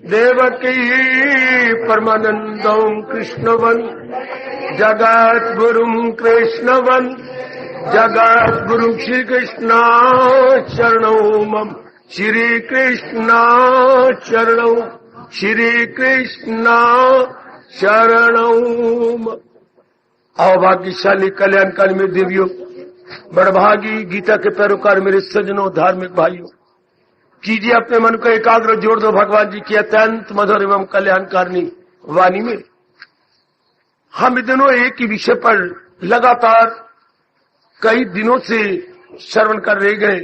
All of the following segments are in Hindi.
देवकी परमानंदं कृष्णवन् जगद्गुरुं कृष्णवन् जगद्गुरुं श्रीकृष्ण शरणौ मम श्रीकृष्ण शरणौ श्रीकृष्ण शरणौ मम। अभाग्यशाली कल्याणकारी मेरे देवियों, बड़भागी गीता के पैरोकार मेरे सज्जनों, धार्मिक भाइयों, कीजिए अपने मन को एकाग्र, जोड़ दो भगवान जी की अत्यंत मधुर एवं कल्याणकारिणी वाणी में। हम इन दिनों एक ही विषय पर लगातार कई दिनों से श्रवण कर रहे गए।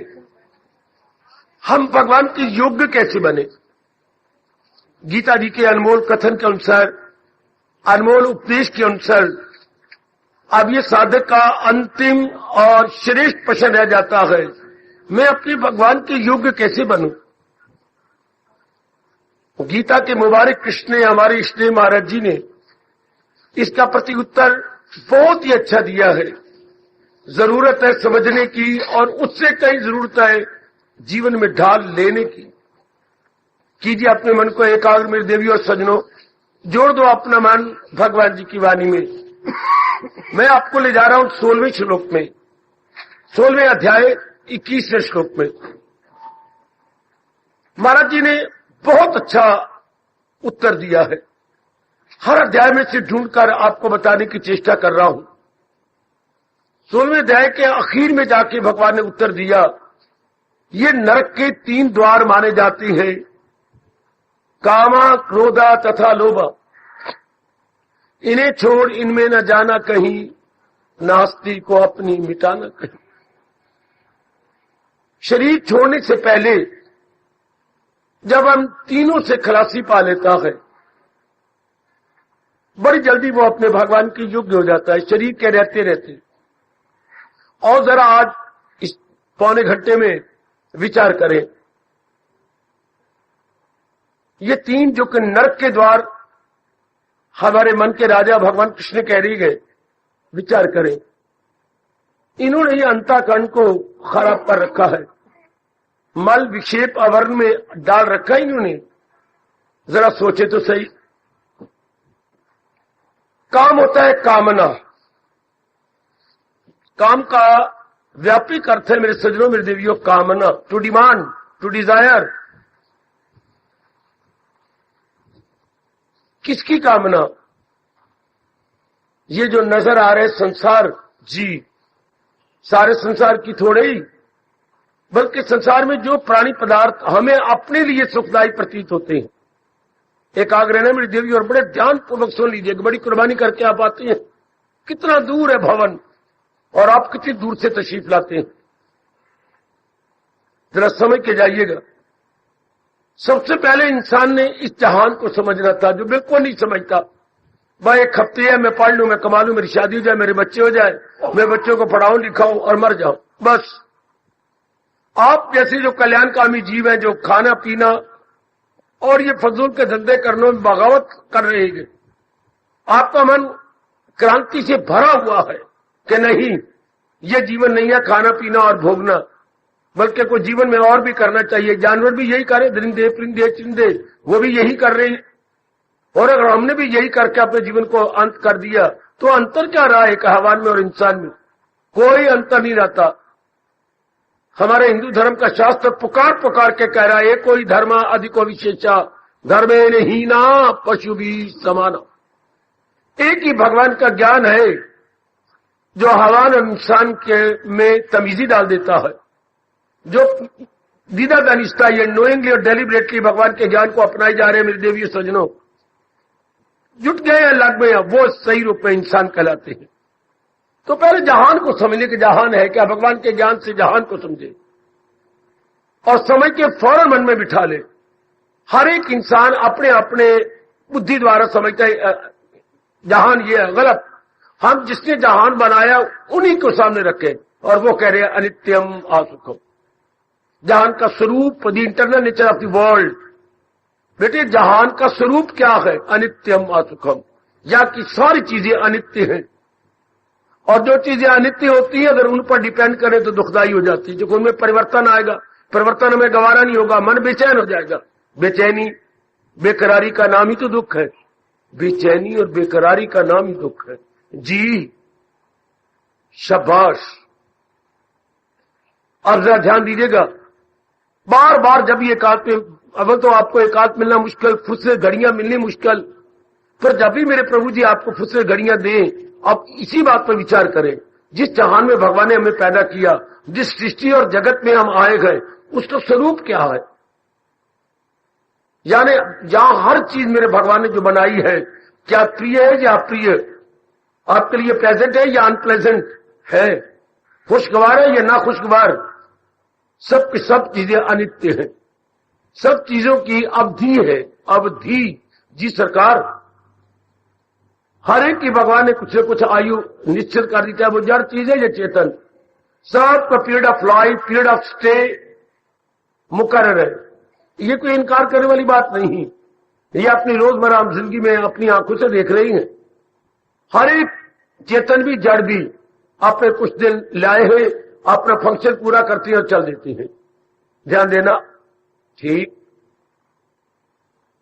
हम भगवान के योग्य कैसे बने? गीता जी के अनमोल कथन के अनुसार, अनमोल उपदेश के अनुसार अब ये साधक का अंतिम और श्रेष्ठ प्रश्न रह जाता है, मैं अपने भगवान के योग्य कैसे बनूं? गीता के मुबारक कृष्ण ने, हमारे इष्टदेव महाराज जी ने इसका प्रति उत्तर बहुत ही अच्छा दिया है। जरूरत है समझने की और उससे कई जरूरत है जीवन में ढाल लेने की। कीजिए अपने मन को एकाग्र मेरे देवी और सज्जनों, जोड़ दो अपना मन भगवान जी की वाणी में। मैं आपको ले जा रहा हूं 16वें श्लोक में, 16वें अध्याय 21वें श्लोक में। महाराज जी ने बहुत अच्छा उत्तर दिया है। हर अध्याय में से ढूंढकर आपको बताने की चेष्टा कर रहा हूं। 16वें अध्याय के आखिर में जाके भगवान ने उत्तर दिया, ये नरक के 3 द्वार माने जाते हैं, कामा, क्रोधा तथा लोभा। इन्हें छोड़ इनमें न जाना कहीं, नास्ती को अपनी मिटाना कहीं। शरीर छोड़ने से पहले जब हम तीनों से खलासी पा लेता है, बड़ी जल्दी वो अपने भगवान के योग्य हो जाता है, शरीर के रहते रहते। और जरा आज इस पौने घंटे में विचार करें, ये 3 जो कि नरक के द्वार हमारे मन के राजा भगवान कृष्ण कह रही गए, विचार करें। इन्होंने ये अंतःकरण को खराब कर रखा है, मल विक्षेप आवरण में डाल रखा है इन्होंने। जरा सोचे तो सही। काम होता है कामना। काम का व्यापक अर्थ है मेरे सज्जनों, मेरे देवियों, कामना, टू डिमांड, टू डिजायर। किसकी कामना? ये जो नजर आ रहे संसार जी, सारे संसार की थोड़े ही, बल्कि संसार में जो प्राणी पदार्थ हमें अपने लिए सुखदायी प्रतीत होते हैं। एकाग्र रहना मेरी देवी और बड़े ध्यान पूर्वक सुन लीजिए, बड़ी कुर्बानी करके आप आते हैं। कितना दूर है भवन और आप कितनी दूर से तशरीफ लाते हैं, जरा समझ के जाइएगा। सबसे पहले इंसान ने इस जहान को समझना था, जो बिल्कुल नहीं समझता। वह एक हफ्ते है, मैं पढ़ लूं, मैं कमा लूं, मेरी शादी हो जाए, मेरे बच्चे हो जाए, मैं बच्चों को पढ़ाऊं लिखाऊं और मर जाऊं, बस। आप जैसे जो कल्याणकामी जीव हैं, जो खाना पीना और ये फजूल के धंधे करने में बगावत कर रहे हैं, आपका मन क्रांति से भरा हुआ है कि नहीं, ये जीवन नहीं है खाना पीना और भोगना, बल्कि कोई जीवन में और भी करना चाहिए। जानवर भी यही करे, दरिंदे परिंदे चिंदे वो भी यही कर रहे हैं। और अगर हमने भी यही करके अपने जीवन को अंत कर दिया तो अंतर क्या रहा है हैवान में और इंसान में? कोई अंतर नहीं रहता। हमारे हिंदू धर्म का शास्त्र पुकार पुकार के कह रहा है, कोई धर्म अधिको विशेषा धर्मे नहीं ना पशु भी समाना। एक ही भगवान का ज्ञान है जो हैवान और इंसान के में तमीजी डाल देता है। जो दीदा दानिस्ता ये नोइंगली और डेलिबरेटली भगवान के ज्ञान को अपनाए जा रहे हैं मेरे देवी सज्जनों, जुट गए हैं, लग गए हैं, वो सही रूप में इंसान कहलाते हैं। तो पहले जहान को समझने के जहान है क्या, भगवान के ज्ञान से जहान को समझे और समझ के फौरन मन में बिठा ले। हर एक इंसान अपने अपने बुद्धि द्वारा समझता है जहान ये है, गलत। हम जिसने जहान बनाया उन्हीं को सामने रखे और वो कह रहे हैं अनित्यम असुखम। जहान का स्वरूप, the internal nature of the world. बेटे जहान का स्वरूप क्या है? अनित्यम असुखम। यहाँ की सारी चीजें अनित्य हैं और जो चीजें अनित्य होती है अगर उन पर डिपेंड करें तो दुखदाई हो जाती है। जो उनमें परिवर्तन आएगा, परिवर्तन में गवारा नहीं होगा, मन बेचैन हो जाएगा। बेचैनी बेकरारी का नाम ही तो दुख है, बेचैनी और बेकरारी का नाम ही दुख है। जी शाबाश। अब जरा ध्यान दीजिएगा, बार बार जब ये एकांत में, अब तो आपको एकांत मिलना मुश्किल, फुर्सत घड़ियां मिलनी मुश्किल, फिर जब भी मेरे प्रभु जी आपको फुर्सत घड़ियां दें, आप इसी बात पर विचार करें, जिस जहान में भगवान ने हमें पैदा किया, जिस सृष्टि और जगत में हम आए गए, उसका स्वरूप क्या है। यानी जहां हर चीज मेरे भगवान ने जो बनाई है, क्या प्रिय है या अप्रिय, आपके लिए प्लेजेंट है या अनप्लेजेंट है, खुशगवार है या ना खुशगवार, सब की सब चीजें अनित्य है, सब चीजों की अवधि है, अवधि। जी सरकार, हर एक की भगवान ने कुछ न कुछ आयु निश्चित कर दी, चाहे वो जड़ चीज है या चेतन, सबका period of life, period of stay मुकर्रर है। ये कोई इनकार करने वाली बात नहीं, ये अपनी रोजमर्रा जिंदगी में अपनी आंखों से देख रही है। हर एक चेतन भी जड़ भी अपने कुछ दिन लाए हुए अपना फंक्शन पूरा करती है और चल देती है। ध्यान देना, ठीक।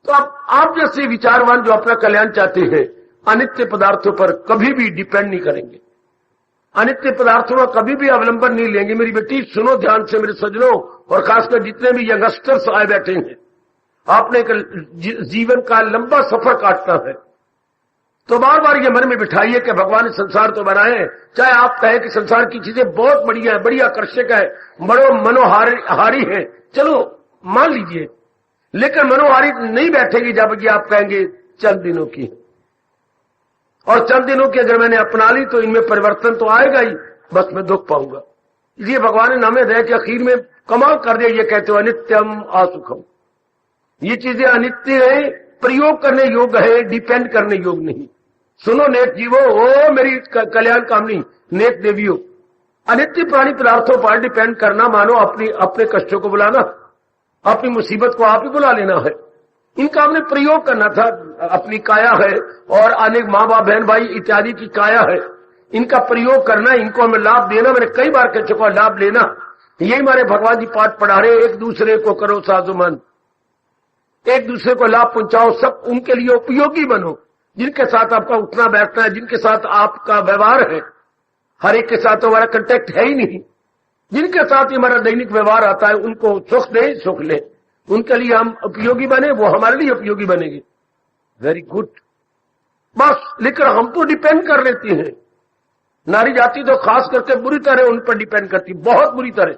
तो अब आप जैसे विचारवान जो अपना कल्याण चाहते हैं, अनित्य पदार्थों पर कभी भी डिपेंड नहीं करेंगे, अनित्य पदार्थों का कभी भी अवलंबन नहीं लेंगे। मेरी बेटी सुनो ध्यान से, मेरे सज्जनों, और खासकर जितने भी यंगस्टर्स आए बैठे हैं, आपने जीवन का लंबा सफर काटना है, तो बार बार ये मन में बिठाइए कि भगवान ने संसार तो बनाए, चाहे आप कहें कि संसार की चीजें बहुत बढ़िया है, बड़ी आकर्षक है, बड़ो मनोहारी है, चलो मान लीजिए, लेकिन मनोहारी नहीं बैठेगी जब कि आप कहेंगे चंद दिनों की है, और चंद दिनों की अगर मैंने अपना ली तो इनमें परिवर्तन तो आएगा ही, बस मैं दुख पाऊंगा। इसलिए भगवान ने नामे दे कि आखिर में कमाल कर दिया, ये कहते हो अनित्यम असुखम, ये चीजें अनित्य है, प्रयोग करने योग्य है, डिपेंड करने योग्य नहीं। सुनो नेक जीवो, ओ मेरी कल्याण कामनी नेक देवियों, अनित्य प्राणी पदार्थों पर डिपेंड करना मानो अपने कष्टों को बुलाना, अपनी मुसीबत को आप ही बुला लेना है। इनका हमने प्रयोग करना था, अपनी काया है और अनेक माँ बाप बहन भाई इत्यादि की काया है, इनका प्रयोग करना, इनको हमें लाभ देना। मैंने कई बार कह चुका, लाभ लेना। यही हमारे भगवान जी पाठ पढ़ा रहे, एक दूसरे को करो साजुमन, एक दूसरे को लाभ पहुंचाओ, सब उनके लिए उपयोगी बनो, जिनके साथ आपका उठना बैठना है, जिनके साथ आपका व्यवहार है। हर एक के साथ तो हमारा कंटेक्ट है ही नहीं, जिनके साथ ही हमारा दैनिक व्यवहार आता है, उनको सुख दे सुख ले, उनके लिए हम उपयोगी बने, वो हमारे लिए उपयोगी बनेगी। वेरी गुड, बस। लेकिन हम तो डिपेंड कर लेते हैं, नारी जाति तो खास करके बुरी तरह उन पर डिपेंड करती, बहुत बुरी तरह।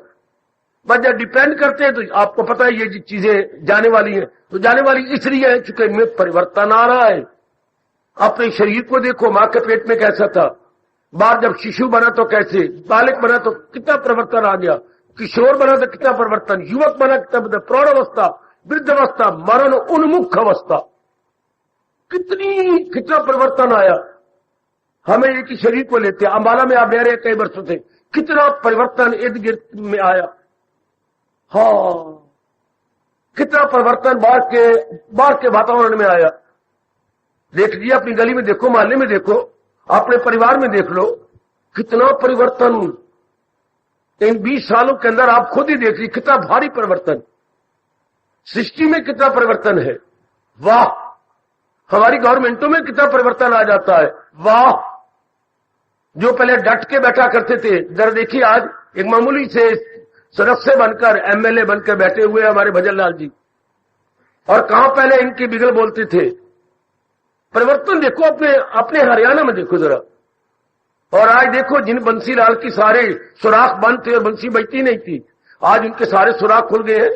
बस जब डिपेंड करते हैं तो आपको पता है ये चीजें जाने वाली हैं, तो जाने वाली इसलिए है चूंकि इनमें परिवर्तन आ रहा है। अपने शरीर को देखो, मां के पेट में कैसा था, बाहर जब शिशु बना तो कैसे, बालक बना तो कितना परिवर्तन आ गया, किशोर बना तो कितना परिवर्तन, युवक बना कितना, प्रौढ़ अवस्था, वृद्ध अवस्था, मरण उन्मुख अवस्था, कितना परिवर्तन आया। हमें एक ही शरीर को लेते, अंबाला में आप रह रहे कई वर्षों से, कितना परिवर्तन इर्द गिर्द में आया। हाँ, कितना परिवर्तन बाहर के वातावरण में आया। देख लीजिए, अपनी गली में देखो, मोहल्ले में देखो, अपने परिवार में देख लो, कितना परिवर्तन इन 20 सालों के अंदर आप खुद ही देख लीजिए, कितना भारी परिवर्तन, सृष्टि में कितना परिवर्तन है। वाह, हमारी गवर्नमेंटों में कितना परिवर्तन आ जाता है। वाह, जो पहले डट के बैठा करते थे, जरा देखिए आज एक मामूली से सदस्य बनकर, एमएलए बनकर बैठे हुए हमारे भजन लाल जी, और कहां पहले इनकी बिगल बोलते थे। परिवर्तन देखो, अपने हरियाणा में देखो जरा, और आज देखो जिन बंसीलाल की सारे सुराख बंद थे और बंसी बजती नहीं थी, आज उनके सारे सुराख खुल गए हैं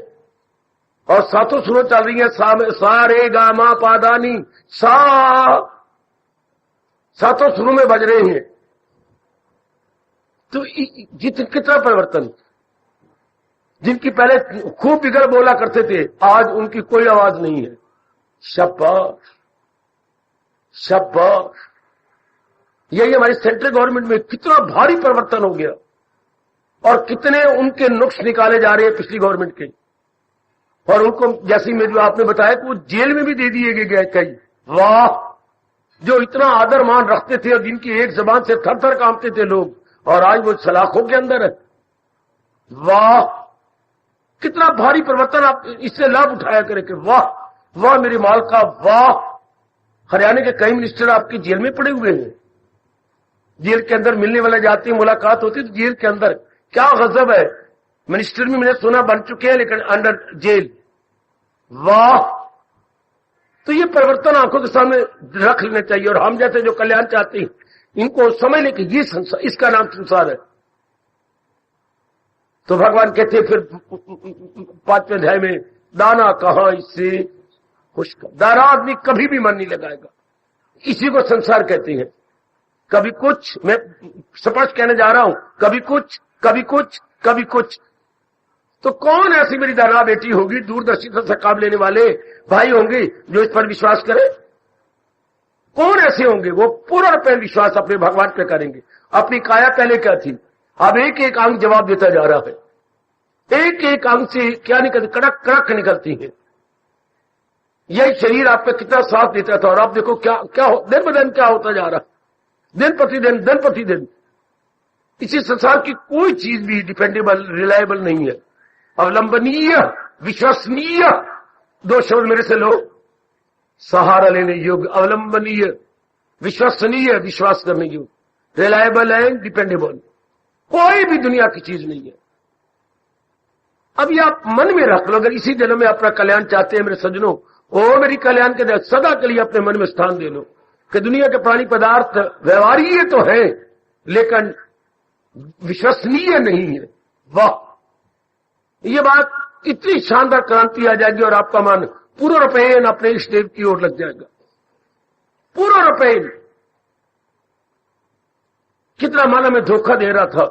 और सातों सुरों चल रही है, सा रे गा मा पा दा नी सा, सातों सुरों में बज रहे हैं। तो कितना परिवर्तन, जिनकी पहले खूब बिगड़ बोला करते थे, आज उनकी कोई आवाज नहीं है। शाबाश शाबाश। यही हमारी सेंट्रल गवर्नमेंट में कितना भारी परिवर्तन हो गया, और कितने उनके नुक्स निकाले जा रहे हैं पिछली गवर्नमेंट के, और उनको जैसी में जो आपने बताया कि वो जेल में भी दे दिए गए कई। वाह, जो इतना आदर मान रखते थे और जिनकी एक जबान से थर थर कांपते थे लोग, और आज वो सलाखों के अंदर है। वाह, कितना भारी परिवर्तन, आप इससे लाभ उठाया करें कि वाह, वाह मेरे माल का वाह। हरियाणा के कई मिनिस्टर आपकी जेल में पड़े हुए हैं, जेल के अंदर मिलने वाले जाते हैं, मुलाकात होती है तो जेल के अंदर क्या गजब है। मिनिस्टर भी मैंने सुना बन चुके हैं लेकिन अंडर जेल। वाह, तो ये परिवर्तन आंखों के सामने रख लेना चाहिए। और हम जैसे जो कल्याण चाहते हैं इनको समझ लें कि ये संसार, इसका नाम संसार है। तो भगवान कहते हैं फिर 5वें अध्याय में, दाना कहां इससे खुशका। दाना आदमी कभी भी मन नहीं लगाएगा, इसी को संसार कहते हैं। कभी कुछ, मैं स्पष्ट कहने जा रहा हूं, कभी कुछ कभी कुछ कभी कुछ। तो कौन ऐसी मेरी दाना बेटी होगी, दूरदर्शिता से काम लेने वाले भाई होंगे जो इस पर विश्वास करें? कौन ऐसे होंगे? वो पूरा रूपये विश्वास अपने भगवान पे करेंगे। अपनी काया पहले क्या थी, अब एक एक अंग जवाब देता जा रहा है। एक एक अंग से क्या निकलती, कड़क कड़क निकलती है। यही शरीर आप पे कितना साथ देता था और आप देखो क्या क्या दिन ब दिन क्या होता जा रहा है, दिन प्रतिदिन। इसी संसार की कोई चीज भी डिपेंडेबल, रिलायबल नहीं है। अवलंबनीय, विश्वसनीय, 2 शब्द मेरे से लो, सहारा लेने योग्य। अवलंबनीय, विश्वसनीय, विश्वास करने योग्य। रिलायबल एंड डिपेंडेबल कोई भी दुनिया की चीज नहीं है। अब ये आप मन में रख लो, अगर इसी जन्म में अपना कल्याण चाहते हैं मेरे सज्जनों, ओ मेरी कल्याण के सदा के लिए अपने मन में स्थान दे लो कि दुनिया के प्राणी पदार्थ व्यवहारीय तो है लेकिन विश्वसनीय नहीं है। वाह, ये बात इतनी शानदार क्रांति आ जाएगी और आपका मन पूरा रूपेण अपने इष्ट देव की ओर लग जाएगा। पूरा रूपेण। कितना माना में धोखा दे रहा था।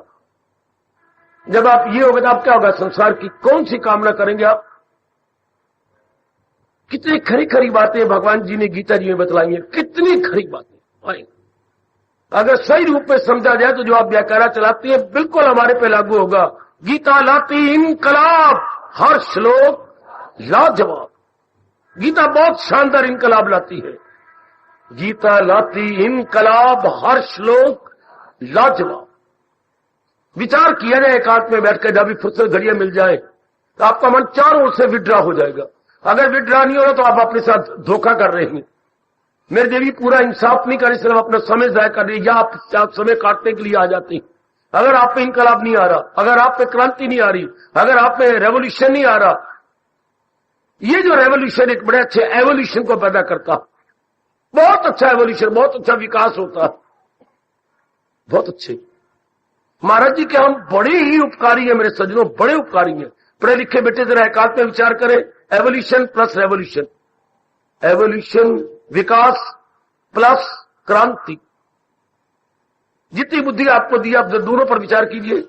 जब आप ये होगा तो आप क्या होगा, संसार की कौन सी कामना करेंगे आप? कितनी खरी खरी बातें भगवान जी ने गीता जी में बतलाई हैं, कितनी खरी बातें। अगर सही रूप में समझा जाए तो जो आप व्याकरण चलाती है बिल्कुल हमारे पे लागू होगा। गीता लाती इनकलाब, हर श्लोक लाजवाब। गीता बहुत शानदार इनकलाब लाती है। गीता लाती इनकलाब, हर श्लोक लाजवाब। विचार किया जाए एकांत में बैठकर, जब भी फुर्सत घड़ियां मिल जाए तो आपका मन चारों ओर से विड्रा हो जाएगा। अगर विड्रा नहीं हो रहा तो आप अपने साथ धोखा कर रहे हैं। मेरे देवी पूरा इंसाफ नहीं कर रही, सिर्फ अपना समय जाया कर रही है, या आप समय काटने के लिए आ जाते हैं। अगर आप पे इनकलाब नहीं आ रहा, अगर आप पे क्रांति नहीं आ रही, अगर आप पे रेवोल्यूशन नहीं आ रहा, ये जो रेवोल्यूशन एक बड़े अच्छे एवोल्यूशन को पैदा करता, बहुत अच्छा एवोल्यूशन, बहुत अच्छा विकास होता, बहुत अच्छे। महाराज जी के हम बड़े ही उपकारी हैं मेरे सज्जनों, बड़े उपकारी हैं। पढ़े लिखे बेटे जरा एकांत में विचार करें, एवोल्यूशन प्लस रेवोल्यूशन, एवोल्यूशन विकास प्लस क्रांति। जितनी बुद्धि आपको दी आप दोनों पर विचार कीजिए।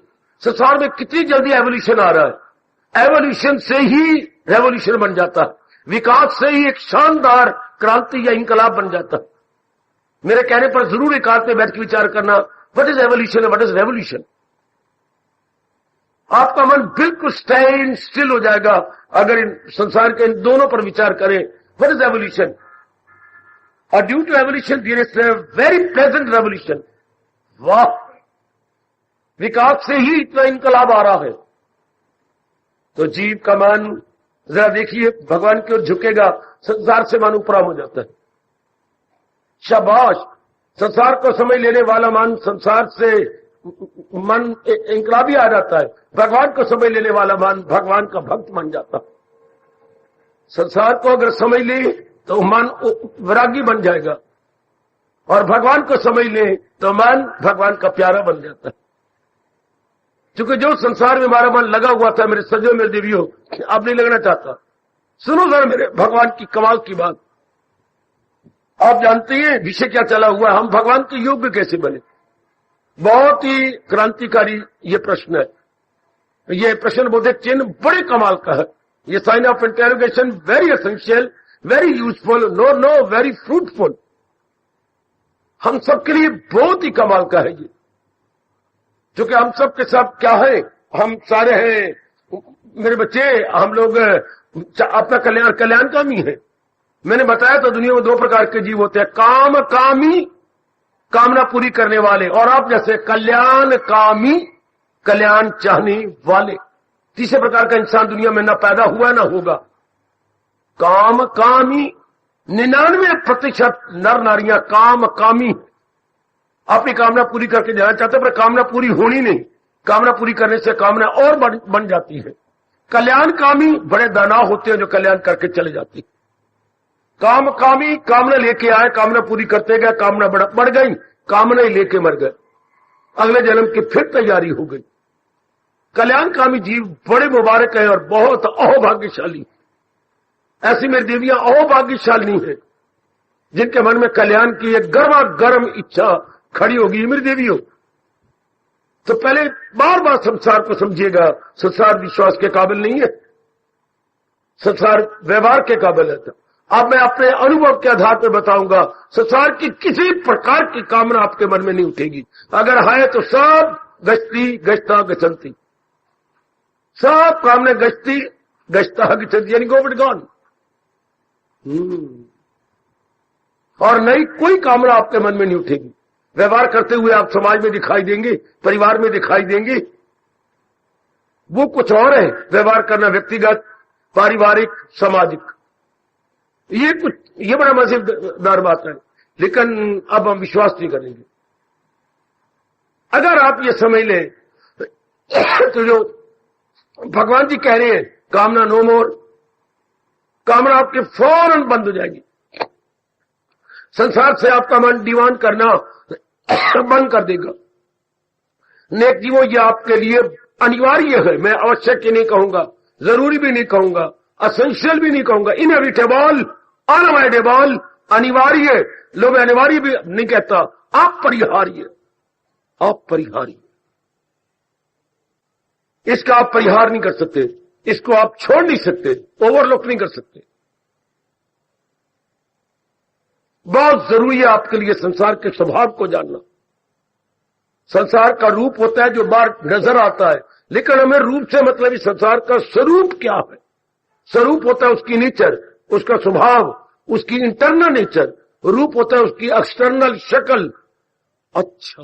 संसार में कितनी जल्दी एवोल्यूशन आ रहा है। एवोल्यूशन से ही रेवोल्यूशन बन जाता है, विकास से ही एक शानदार क्रांति या इंकलाब बन जाता है। मेरे कहने पर जरूर एकांत में बैठ के विचार करना, what is evolution, what is revolution. आपका मन बिल्कुल स्टैंड स्टिल हो जाएगा अगर इन संसार के इन दोनों पर विचार करें। What is evolution? और due to evolution there is a very pleasant revolution. वाह, विकास से ही इतना इनकलाब आ रहा है। तो जीव का मन जरा देखिए भगवान की ओर झुकेगा, संसार से मन उपराम हो जाता है। शाबाश, संसार को समझ लेने वाला मन, संसार से मन इनकलाबी आ जाता है। भगवान को समझ लेने वाला मन भगवान का भक्त बन जाता है। संसार को अगर समझ ले तो मन वैरागी बन जाएगा, और भगवान को समझ ले तो मन भगवान का प्यारा बन जाता है। क्योंकि जो संसार में हमारा मन लगा हुआ था मेरे सजो मेरे देवियों, अब नहीं लगना चाहता। सुनो जरा मेरे भगवान की कमाल की बात। आप जानते हैं विषय क्या चला हुआ, हम भगवान के योग्य कैसे बने? बहुत ही क्रांतिकारी ये प्रश्न है। ये प्रश्न बोधक चिन्ह बड़े कमाल का है। ये sign of interrogation very essential, very useful, no very fruitful. हम सबके लिए बहुत ही कमाल का है ये, क्योंकि हम सब के सब क्या है, हम सारे हैं मेरे बच्चे, हम लोग अपना कल्याणकामी है। मैंने बताया तो दुनिया में 2 प्रकार के जीव होते हैं, काम कामी, कामना पूरी करने वाले, और आप जैसे कल्याणकामी, कल्याण चाहने वाले। तीसरे प्रकार का इंसान दुनिया में ना पैदा हुआ ना होगा। काम कामी, 99% नर नारियां काम कामी, अपनी कामना पूरी करके जाना चाहते पर कामना पूरी होनी नहीं, कामना पूरी करने से कामना और बन जाती है। कल्याण कामी बड़े दानव होते हैं जो कल्याण करके चले जाते हैं। काम कामी कामना लेके आए, कामना पूरी करते गए, कामना बढ़ गई, कामना ही लेके मर गए, अगले जन्म की फिर तैयारी हो गई। कल्याणकामी जीव बड़े मुबारक है और बहुत अहोभाग्यशाली। ऐसी मेरी देवियां अहोभाग्यशाली है जिनके मन में कल्याण की एक गर्म इच्छा खड़ी होगी। मेरी देवियों, तो पहले बार बार संसार को समझिएगा, संसार विश्वास के काबिल नहीं है, संसार व्यवहार के काबिल है। अब मैं अपने अनुभव के आधार पर बताऊंगा, संसार की किसी प्रकार की कामना आपके मन में नहीं उठेगी। अगर है तो सब गश्ती गश्ता गचंती, सब कामना गश्ती गश्ता गचंती, यानी गो गॉन। और नई कोई कामना आपके मन में नहीं उठेगी। व्यवहार करते हुए आप समाज में दिखाई देंगे, परिवार में दिखाई देंगे, वो कुछ और है। व्यवहार करना व्यक्तिगत, पारिवारिक, सामाजिक, ये बड़ा मजेदार बात है। लेकिन अब हम विश्वास नहीं करेंगे। अगर आप ये समझ लें तो जो भगवान जी कह रहे हैं कामना नो मोर, कामना आपके फौरन बंद हो जाएगी। संसार से आपका मन डिमांड करना बंद कर देगा। नेक जीवो, ये आपके लिए अनिवार्य है। मैं आवश्यक नहीं कहूंगा, जरूरी भी नहीं कहूंगा, असेंशियल भी नहीं कहूंगा, इनएविटेबल, अनअवॉइडेबल, अनिवार्य। लोग अनिवार्य भी नहीं कहता, अपरिहार्य, अपरिहार्य। इसका आप परिहार नहीं कर सकते, इसको आप छोड़ नहीं सकते, ओवरलुक नहीं कर सकते। बहुत जरूरी है आपके लिए संसार के स्वभाव को जानना। संसार का रूप होता है जो बाहर नजर आता है, लेकिन हमें रूप से मतलब इस संसार का स्वरूप क्या है। स्वरूप होता है उसकी नेचर, उसका स्वभाव, उसकी इंटरनल नेचर। रूप होता है उसकी एक्सटर्नल शक्ल। अच्छा,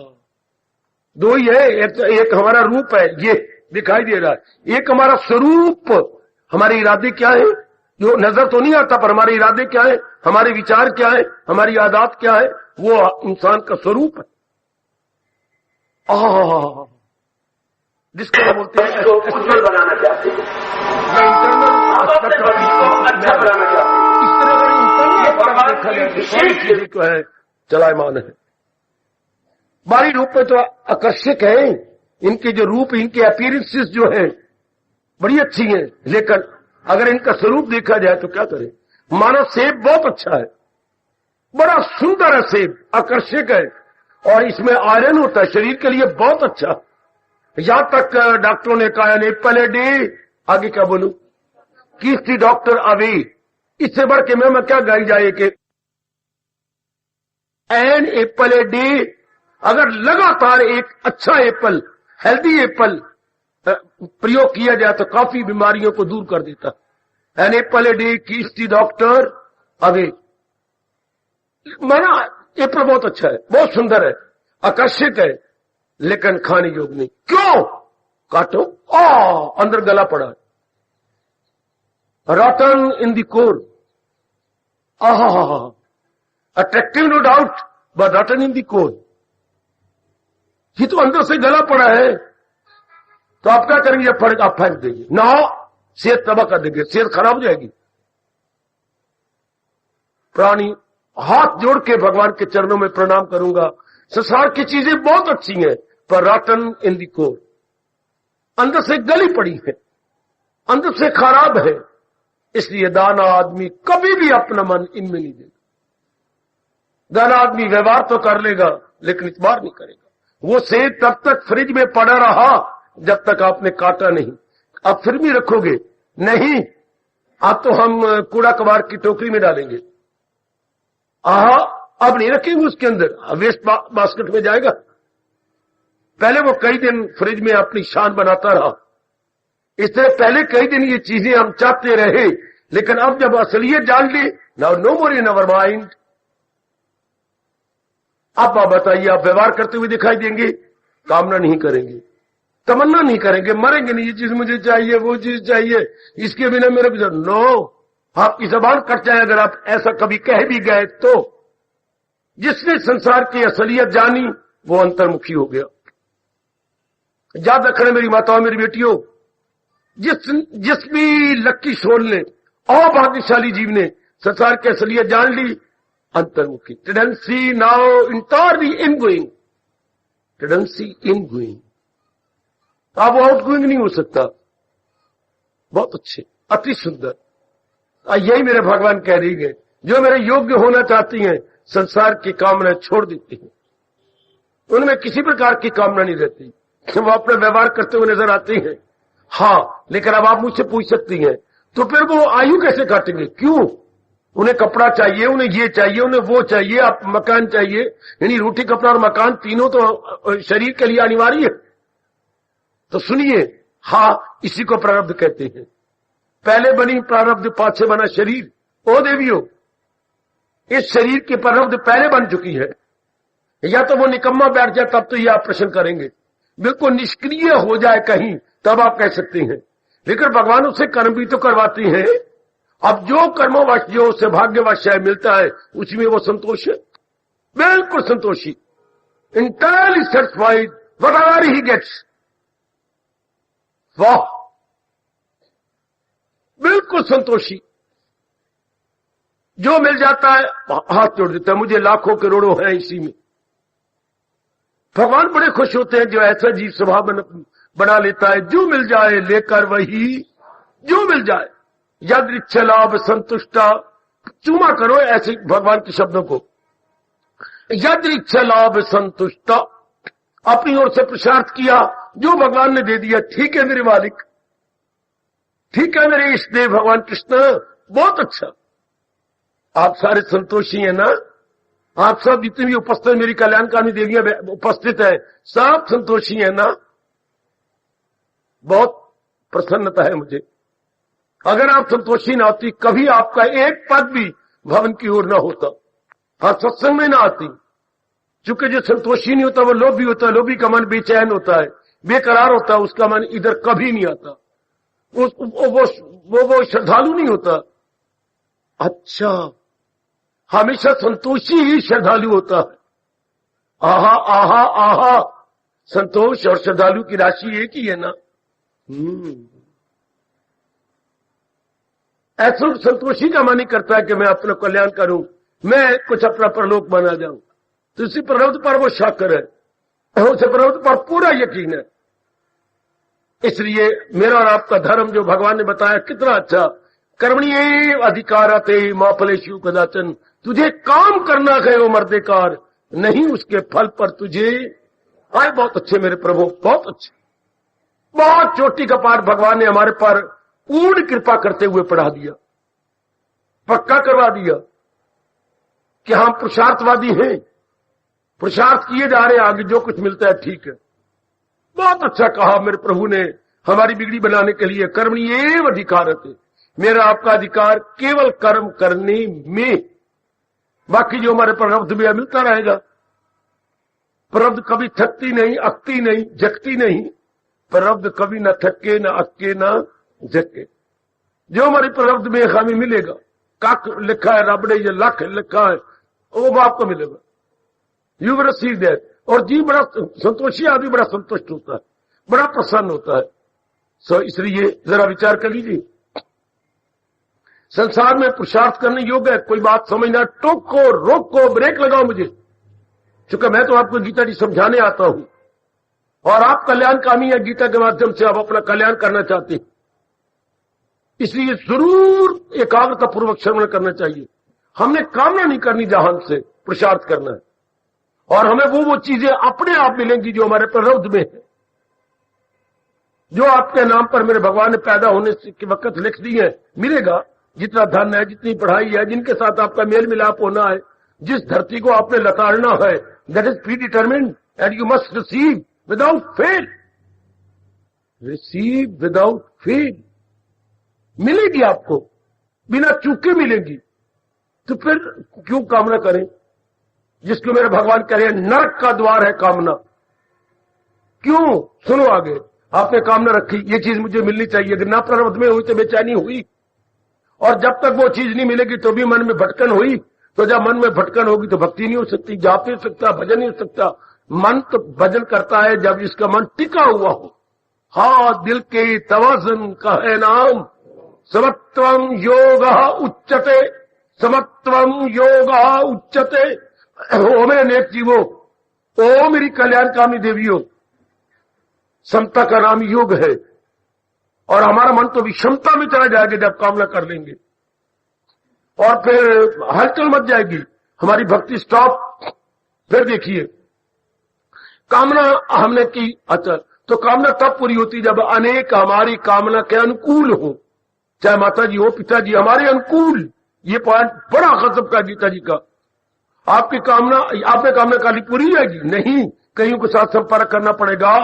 दो ही है, एक हमारा रूप है, ये दिखाई दे रहा है, एक हमारा स्वरूप। हमारे इरादे क्या है जो नजर तो नहीं आता, पर हमारे इरादे क्या है, हमारे विचार क्या है, हमारी आदत क्या है, वो इंसान का स्वरूप है। जिसको हम बोलते हैं उज्जवल बनाना चाहते हैं, अच्छा बनाना चाहते हैं। इस तरह का है चलायमान है। बाहरी रूप में तो आकर्षक है, इनके जो रूप, इनके अपीयरेंसेस जो है बड़ी अच्छी हैं, लेकिन अगर इनका स्वरूप देखा जाए तो क्या करें। मानो सेब बहुत अच्छा है, बड़ा सुंदर है सेब, आकर्षक है, और इसमें आयरन होता है, शरीर के लिए बहुत अच्छा। यहां तक डॉक्टरों ने कहा एन एप्पल ए डे, आगे क्या बोलूं, कीप्स द डॉक्टर अवे। इससे बढ़ के मैं क्या गाई जाए कि एन एप्पल ए डे, अगर लगातार एक अच्छा एप्पल, हेल्दी एप्पल प्रयोग किया जाए तो काफी बीमारियों को दूर कर देता। An apple a day keeps the doctor away. माना एप्पल बहुत अच्छा है, बहुत सुंदर है, आकर्षक है, लेकिन खाने योग्य नहीं। क्यों? काटो, अंदर गला पड़ा है, rotten in the core. Attractive no doubt, but rotten in the core. ये तो अंदर से गला पड़ा है, तो आप क्या करेंगे? आप फेंक देंगे ना, सेहत तबाह कर देंगे, सेहत खराब हो जाएगी। प्राणी हाथ जोड़ के भगवान के चरणों में प्रणाम करूंगा। संसार की चीजें बहुत अच्छी हैं, पर रॉटन इन द कोर, अंदर से गली पड़ी है, अंदर से खराब है। इसलिए दाना आदमी कभी भी अपना मन इनमें नहीं देगा। दाना आदमी व्यवहार तो कर लेगा, लेकिन इतबार नहीं करेगा। वो सेब तब तक फ्रिज में पड़ा रहा जब तक आपने काटा नहीं। आप फिर भी रखोगे नहीं, आप तो हम कूड़ा कबाड़ की टोकरी में डालेंगे। अब नहीं रखेंगे उसके अंदर, वेस्ट बास्केट में जाएगा। पहले वो कई दिन फ्रिज में अपनी शान बनाता रहा। इस तरह पहले कई दिन ये चीजें हम चाहते रहे, लेकिन अब जब असलियत जान ली, now no more in our mind. अब आप बताइए, आप व्यवहार करते हुए दिखाई देंगे, कामना नहीं करेंगे, तमन्ना नहीं करेंगे, मरेंगे नहीं, ये चीज मुझे चाहिए, वो चीज चाहिए, इसके बिना मेरे गुजर। नो, आपकी जबान कट जाए अगर आप ऐसा कभी कह भी गए तो। जिसने संसार की असलियत जानी वो अंतर्मुखी हो गया। याद रखना मेरी माताओं मेरी बेटियों, जिस भी लक्की सोल ने और भाग्यशाली जीव ने संसार की असलियत जान ली, अंतर्मुखी। Tendency now इंटरली इनगोइंग, tendency इनगोइंग। अब वो आउटगोइंग नहीं हो सकता। बहुत अच्छे, अति सुंदर। यही मेरे भगवान कह रही है, जो मेरे योग्य होना चाहती हैं संसार की कामना छोड़ देती हैं, उनमें किसी प्रकार की कामना नहीं रहती, वो अपना व्यवहार करते हुए नजर आती हैं। हाँ, लेकिन अब आप मुझसे पूछ सकती हैं तो फिर वो आयु कैसे काटेंगे? क्यों? उन्हें कपड़ा चाहिए, उन्हें ये चाहिए, उन्हें वो चाहिए, आप मकान चाहिए, यानी रोटी कपड़ा और मकान तीनों तो शरीर के लिए अनिवार्य है। तो सुनिए, हाँ, इसी को प्रारब्ध कहते हैं। पहले बनी प्रारब्ध, पाछे बना शरीर। ओ देवियों, इस शरीर की प्रारब्ध पहले बन चुकी है। या तो वो निकम्मा बैठ जाए तब तो ये आप प्रश्न करेंगे, बिल्कुल निष्क्रिय हो जाए कहीं तब आप कह सकते हैं। लेकिन भगवान उससे कर्म भी तो करवाती हैं। अब जो कर्मोवश जो उससे भाग्यवश है मिलता है, उसमें वो संतोष है, बिल्कुल संतोषी, entirely satisfied whatever he gets. वाह, बिल्कुल संतोषी। जो मिल जाता है हाथ जोड़ देता है। मुझे लाखों करोड़ों हैं इसी में। भगवान बड़े खुश होते हैं जो ऐसा जीव स्वभाव बना लेता है, जो मिल जाए लेकर वही, जो मिल जाए। यद इच्छा लाभ संतुष्टा, चूमा करो ऐसे भगवान के शब्दों को। यद इच्छा लाभ संतुष्टा, अपनी ओर से पुरुषार्थ किया, जो भगवान ने दे दिया, ठीक है मेरे मालिक, ठीक है मेरे इष्ट देव भगवान कृष्ण, बहुत अच्छा। आप सारे संतोषी हैं ना? आप सब जितनी भी उपस्थित मेरी कल्याणकामी देवियां उपस्थित है, सब संतोषी हैं ना? बहुत प्रसन्नता है मुझे। अगर आप संतोषी ना होती, कभी आपका एक पद भी भवन की ओर ना होता। हाँ, सत्संग में ना आती, क्योंकि जो संतोषी नहीं होता वो लोभी होता है। लोभी का मन बेचैन होता है, बेकरार होता है, उसका मन इधर कभी नहीं आता, वो श्रद्धालु नहीं होता। अच्छा, हमेशा संतोषी ही श्रद्धालु होता है। आहा आहा आहा, संतोष और श्रद्धालु की राशि एक ही है ना? ऐसा संतोषी का मन ही करता है कि मैं अपना कल्याण करूं, मैं कुछ अपना परलोक बना जाऊं। तो इसी प्रारब्ध पर वो शाकर है, उसे प्रारब्ध पर पूरा यकीन है। इसलिए मेरा और आपका धर्म जो भगवान ने बताया कितना अच्छा। कर्मणीय अधिकारते मां फलेषु कदाचन, तुझे काम करना है वो मर्देकार, नहीं उसके फल पर तुझे। आए, बहुत अच्छे मेरे प्रभु, बहुत अच्छे। बहुत चोटी का पाठ भगवान ने हमारे पर पूर्ण कृपा करते हुए पढ़ा दिया, पक्का करवा दिया कि हम पुरुषार्थवादी हैं, पुरुषार्थ किए जा रहे हैं, आगे जो कुछ मिलता है ठीक है। बहुत अच्छा कहा मेरे प्रभु ने हमारी बिगड़ी बनाने के लिए। कर्मणीय अधिकारते, मेरा आपका अधिकार केवल कर्म करने में, बाकी जो हमारे प्रारब्ध में मिलता रहेगा। प्रारब्ध कभी थकती नहीं, अकती नहीं, जगती नहीं। प्रारब्ध कभी न थके, न अक्के, न जके। जो हमारी प्रारब्ध में हमें मिलेगा, काक लिखा है रब ने, ये लख लिखा है, वो आपको मिलेगा। You will receive that. और जी बड़ा संतोषी आदमी बड़ा संतुष्ट होता है, बड़ा प्रसन्न होता है। सो इसलिए जरा विचार कर लीजिए, संसार में पुरुषार्थ करने योग्य है। कोई बात समझना, टोको, रोको, ब्रेक लगाओ मुझे, क्योंकि मैं तो आपको गीता जी समझाने आता हूं और आप कल्याणकामी है। गीता के माध्यम से आप अपना कल्याण करना चाहते हैं, इसलिए जरूर एकाग्रता पूर्वक श्रवण करना चाहिए। हमने कामना नहीं करनी, जहान से पुरुषार्थ करना है, और हमें वो चीजें अपने आप मिलेंगी जो हमारे प्रारब्ध में है, जो आपके नाम पर मेरे भगवान ने पैदा होने के वक्त लिख दी है। मिलेगा, जितना धन है, जितनी पढ़ाई है, जिनके साथ आपका मेल मिलाप होना है, जिस धरती को आपने लताड़ना है, that is pre determined and you must receive without fail. Receive without fail मिलेगी आपको, बिना चूके मिलेगी। तो फिर क्यों कामना करें? जिसको मेरे भगवान कह रहे हैं नरक का द्वार है कामना। क्यों? सुनो आगे। आपने कामना रखी, ये चीज मुझे मिलनी चाहिए, अगर ना प्रारब्ध में हुई तो बेचैनी हुई, और जब तक वो चीज नहीं मिलेगी तो भी मन में भटकन हुई, तो जब मन में भटकन होगी तो भक्ति नहीं हो सकती, जाप नहीं हो सकता, भजन नहीं हो सकता। मन तो भजन करता है जब इसका मन टिका हुआ हो। हाँ, दिल के तवाज़ुन का है नाम, समत्वम योग उच्चते, समत्वम योग उच्चते। ओ मेरे नेक जीवो, ओ मेरी कल्याणकामी देवियों, समता का नाम योग है। और हमारा मन तो विषमता में चला जाएगा जब कामना कर लेंगे, और फिर हलचल मच जाएगी, हमारी भक्ति स्टॉप। फिर देखिए, कामना हमने की, अच्छा, तो कामना तब पूरी होती जब अनेक हमारी कामना के अनुकूल हो, चाहे माता जी हो, पिताजी हमारे अनुकूल। ये पॉइंट बड़ा गजब का गीता जी का। आपकी कामना, आपने कामना काली पूरी जाएगी नहीं, कईयों के साथ संपर्क करना पड़ेगा,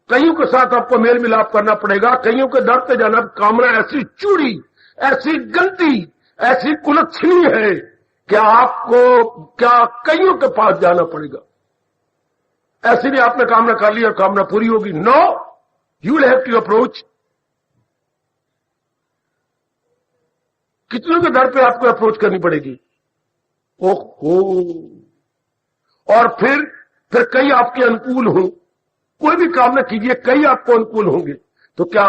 कईयों के साथ आपको मेल मिलाप करना पड़ेगा, कईयों के दर पे जाना। कामना ऐसी चूड़ी, ऐसी गलती, ऐसी कुलच्छनी है कि आपको क्या कईयों के पास जाना पड़ेगा। ऐसे भी आपने कामना कर ली और कामना पूरी होगी? No, you will have to approach. कितनों के दर पे आपको अप्रोच करनी पड़ेगी? ओहो, और फिर कई आपके अनुकूल हो। कोई भी कामना कीजिए, कई आपको अनुकूल होंगे। तो क्या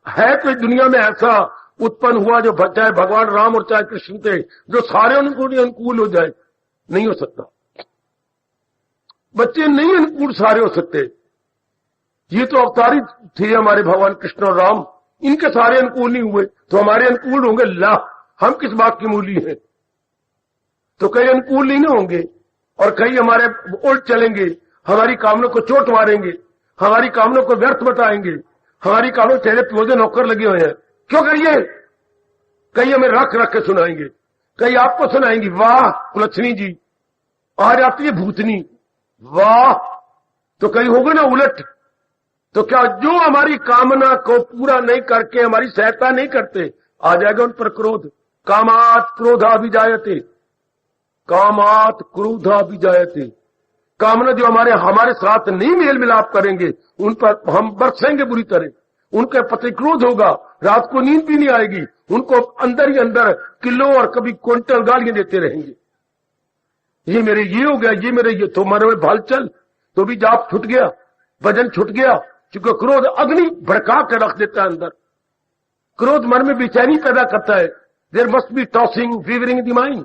है कोई दुनिया में ऐसा उत्पन्न हुआ जो चाहे भगवान राम और चाहे कृष्ण थे, जो सारे अनुकूल हो जाए? नहीं हो सकता। बच्चे नहीं अनुकूल सारे हो सकते। ये तो अवतारी थे हमारे भगवान कृष्ण और राम, इनके सारे अनुकूल नहीं हुए, तो हमारे अनुकूल होंगे? ला, हम किस बात की मूली हैं? तो कई अनुकूल नहीं होंगे और कई हमारे उल्ट चलेंगे, हमारी कामनों को चोट मारेंगे, हमारी कामनों को व्यर्थ बताएंगे, हमारी कामनों तेरे प्योजे नौकर लगे हुए हैं, क्यों करिए? कई हमें रख रख के सुनाएंगे, कई आपको सुनाएंगी, वाह कुलच्छनी जी, आज आती है भूतनी, वाह। तो कई होगा ना उलट। तो क्या जो हमारी कामना को पूरा नहीं करके हमारी सहायता नहीं करते, आ जाएगा उन पर क्रोध। कामात क्रोधाभिजायते, कामात क्रोधाभिजायते। कामना जो हमारे साथ नहीं मेल मिलाप करेंगे, उन पर हम बरसेंगे बुरी तरह, उनके प्रति क्रोध होगा, रात को नींद भी नहीं आएगी, उनको अंदर ही अंदर किलो और कभी क्विंटल गालियां देते रहेंगे। ये मेरे ये हो गया, ये मेरे ये, तो मन में भाल चल, तो भी जाप छूट गया, भजन छूट गया, क्योंकि क्रोध अग्नि भड़का के रख देता है अंदर। क्रोध मन में बेचैनी पैदा करता है। There must be tossing wavering the mind,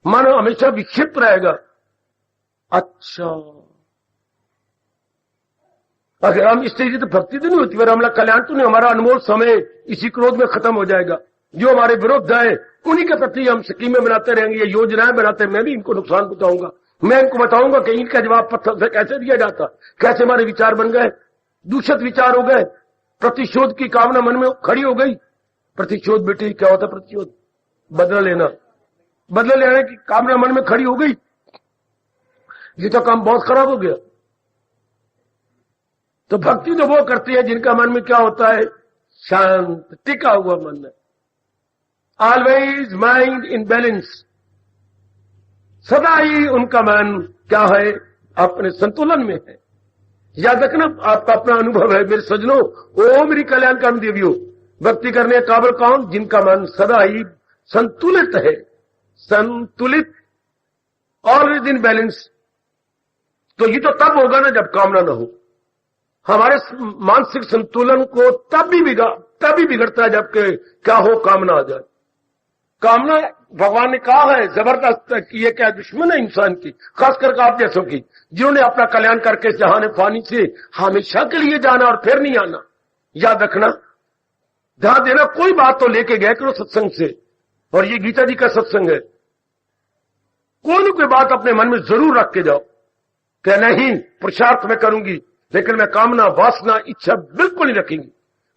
मन हमेशा विक्षिप्त रहेगा। अच्छा, अगर हम इस तेजी तो भक्ति तो नहीं होती, फिर हमारा कल्याण तो नहीं, हमारा अनमोल समय इसी क्रोध में खत्म हो जाएगा। जो हमारे विरुद्ध है उन्हीं के प्रति हम स्कीमें बनाते रहेंगे, ये योजनाएं बनाते, मैं भी इनको नुकसान पहुंचाऊंगा, मैं इनको बताऊंगा कि इनका जवाब पत्थर से कैसे दिया जाता, कैसे हमारे विचार बन गए, दूषित विचार हो गए, प्रतिशोध की कामना मन में खड़ी हो गई। प्रतिशोध बेटे क्या होता है? प्रतिशोध बदला लेना, बदला लेने की कामना मन में खड़ी हो गई, ये तो काम बहुत खराब हो गया। तो भक्ति तो वो करती है जिनका मन में क्या होता है? शांत, टिका हुआ मन है, ऑलवेज माइंड इन बैलेंस। सदा ही उनका मन क्या है? अपने संतुलन में है। याद रखना, आपका अपना अनुभव है मेरे सज्जनों। ओ मेरी कल्याणकामी देवियों, भक्ति करने काबिल कौन? जिनका मन सदा ही संतुलित है, संतुलित, ऑलवेज इन बैलेंस। तो ये तो तब होगा ना जब कामना ना हो। हमारे मानसिक संतुलन को तभी बिगड़ता है जबकि क्या हो? कामना आ जाए। कामना भगवान ने कहा है जबरदस्त कि ये क्या दुश्मन है इंसान की, खास करके आप जैसों की, जिन्होंने अपना कल्याण करके जहाने फानी से हमेशा के लिए जाना और फिर नहीं आना। याद रखना, ध्यान देना, कोई बात तो लेके गए करो सत्संग से, और ये गीता जी का सत्संग है। कोई न कोई बात अपने मन में जरूर रख के जाओ कि नहीं पुरुषार्थ में करूंगी, लेकिन मैं कामना, वासना, इच्छा बिल्कुल नहीं रखेंगी।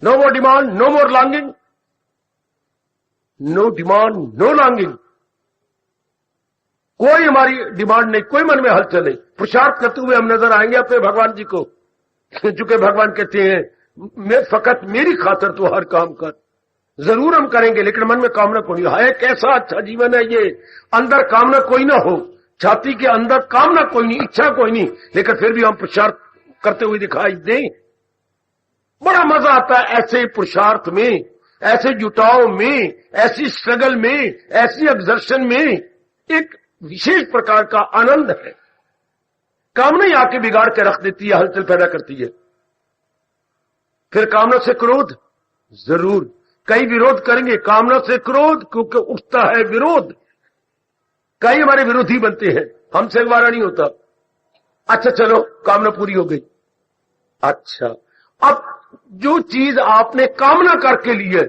No more demand, no more longing, no demand, no longing. कोई हमारी डिमांड नहीं, कोई मन में हलचल नहीं। पुरुषार्थ करते हुए हम नजर आएंगे अपने भगवान जी को, चूंकि भगवान कहते हैं मैं फकत मेरी खातर तो हर काम कर। जरूर हम करेंगे, लेकिन मन में कामना कोई नहीं है। कैसा अच्छा जीवन है ये, अंदर कामना कोई ना हो, छाती के अंदर कामना कोई नहीं, इच्छा कोई नहीं, लेकिन फिर भी हम पुरुषार्थ करते हुए दिखाई दें। बड़ा मजा आता है ऐसे पुरुषार्थ में, ऐसे जुटाव में, ऐसी स्ट्रगल में, ऐसी एक्सर्शन में एक विशेष प्रकार का आनंद है। कामना ही आके बिगाड़ के रख देती है, हलचल पैदा करती है। फिर कामना से क्रोध, जरूर कई विरोध करेंगे। कामना से क्रोध, क्योंकि उठता है विरोध, कई हमारे विरोधी बनते हैं, हमसे गवारा नहीं होता। अच्छा चलो कामना पूरी हो गई। अच्छा, अब जो चीज आपने कामना करके ली है,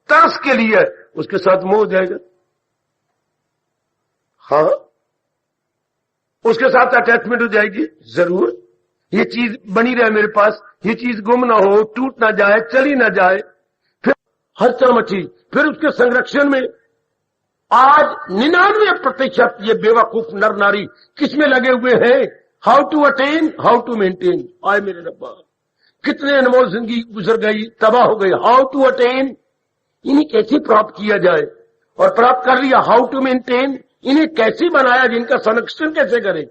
तरस के लिए, उसके साथ मोह हो जाएगा। हाँ, उसके साथ अटैचमेंट हो जाएगी, जरूर। ये चीज बनी रहे मेरे पास, ये चीज गुम ना हो, टूट ना जाए, चली ना जाए, फिर हलचल मची। फिर उसके संरक्षण में आज 99% ये बेवकूफ नर नारी किसमें लगे हुए हैं? How to attain, how to maintain. आए मेरे रब्बा, कितने अनमोल जिंदगी गुजर गई, तबाह हो गई। हाउ टू अटेन, इन्हें कैसे प्राप्त किया जाए, और प्राप्त कर लिया, हाउ टू मेंटेन, इन्हें कैसे बनाया, जिनका संरक्षण कैसे करें,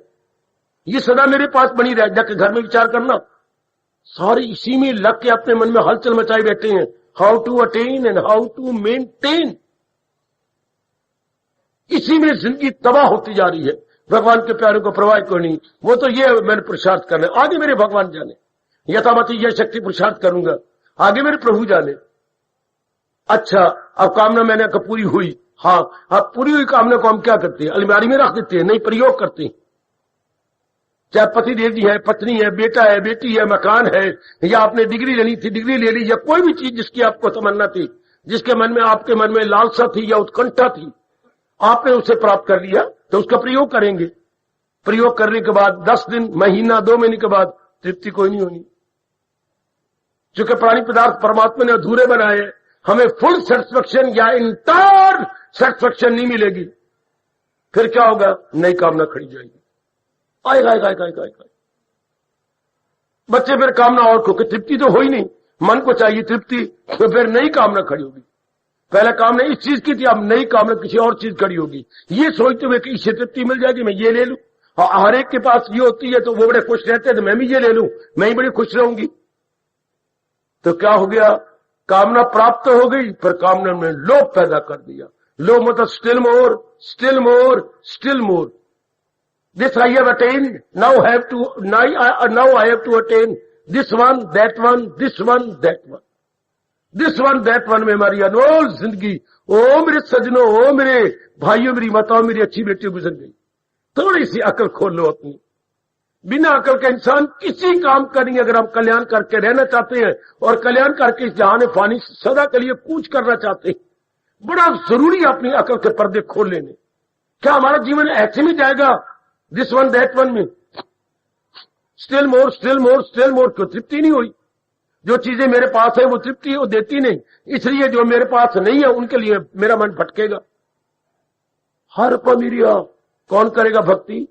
ये सदा मेरे पास बनी रह। जाके घर में विचार करना, सारे इसी में लग के अपने मन में हलचल मचाए बैठे हैं। How to attain and how to maintain, इसी में जिंदगी तबाह होती जा रही है। भगवान के प्यारों को प्रवाह करनी, वो तो ये मैंने पुरुषार्थ करना, आगे मेरे भगवान जाने, यथामति यह शक्ति पुरुषार्थ करूंगा, आगे मेरे प्रभु जाने। अच्छा, अब कामना मैंने पूरी हुई। हाँ, अब पूरी हुई कामना को हम क्या करते हैं? अलमारी में रख देते हैं, नहीं प्रयोग करते। चाहे पति देव जी है, पत्नी है, बेटा है, बेटी है, मकान है, या आपने डिग्री लेनी थी, डिग्री ले ली, या कोई भी चीज जिसकी आपको तमन्ना थी, जिसके मन में, आपके मन में लालसा थी या उत्कंठा थी, आपने उसे प्राप्त कर लिया, तो उसका प्रयोग करेंगे। प्रयोग करने के बाद 10 दिन, महीना, 2 महीने के बाद तृप्ति कोई नहीं होनी, क्योंकि प्राणी पदार्थ परमात्मा ने अधूरे बनाए, हमें फुल सेटिस्फेक्शन या इंटायर सेटिस्फेक्शन नहीं मिलेगी। फिर क्या होगा? नई कामना खड़ी जाएगी, आएगा आएगा आएगा आएगा आएगा। बच्चे फिर कामना और, क्योंकि तृप्ति तो हो ही नहीं, मन को चाहिए तृप्ति, तो फिर नई कामना खड़ी होगी। पहले कामना इस चीज की थी, अब नई कामना किसी और चीज खड़ी होगी, ये सोचते हुए कि इससे तृप्ति मिल जाएगी, मैं ये ले लूं। हर एक के पास ये होती है, तो वो बड़े खुश रहते हैं, तो मैं भी ये ले लूं, मैं ही बड़ी खुश रहूंगी। तो क्या हो गया? कामना प्राप्त हो गई, पर कामना में लोभ पैदा कर दिया। लोभ मतलब still more, still more, still more. This I have attained, now I have to attain this one, that one, this one, that one, this one, that one में हमारी अनमोल जिंदगी, ओ मेरे सजनों, ओ मेरे भाइयों, मेरी माताओं, मेरी अच्छी बेटियों गुजर गई। थोड़ी सी अकल खोल लो अपनी। बिना अकल का इंसान किसी काम का नहीं। अगर हम कल्याण करके रहना चाहते हैं और कल्याण करके इस जहान फानी सदा के लिए कूच करना चाहते हैं, बड़ा जरूरी है अपनी अकल के पर्दे खोल लेने। क्या हमारा जीवन ऐसे में जाएगा, दिस वन दैट वन में, still more, still more, still मोर? क्यों तृप्ति नहीं हुई? जो चीजें मेरे पास है वो तृप्ति वो देती नहीं, इसलिए जो मेरे पास नहीं है उनके लिए मेरा मन भटकेगा। हर पमीरिया कौन करेगा भक्ति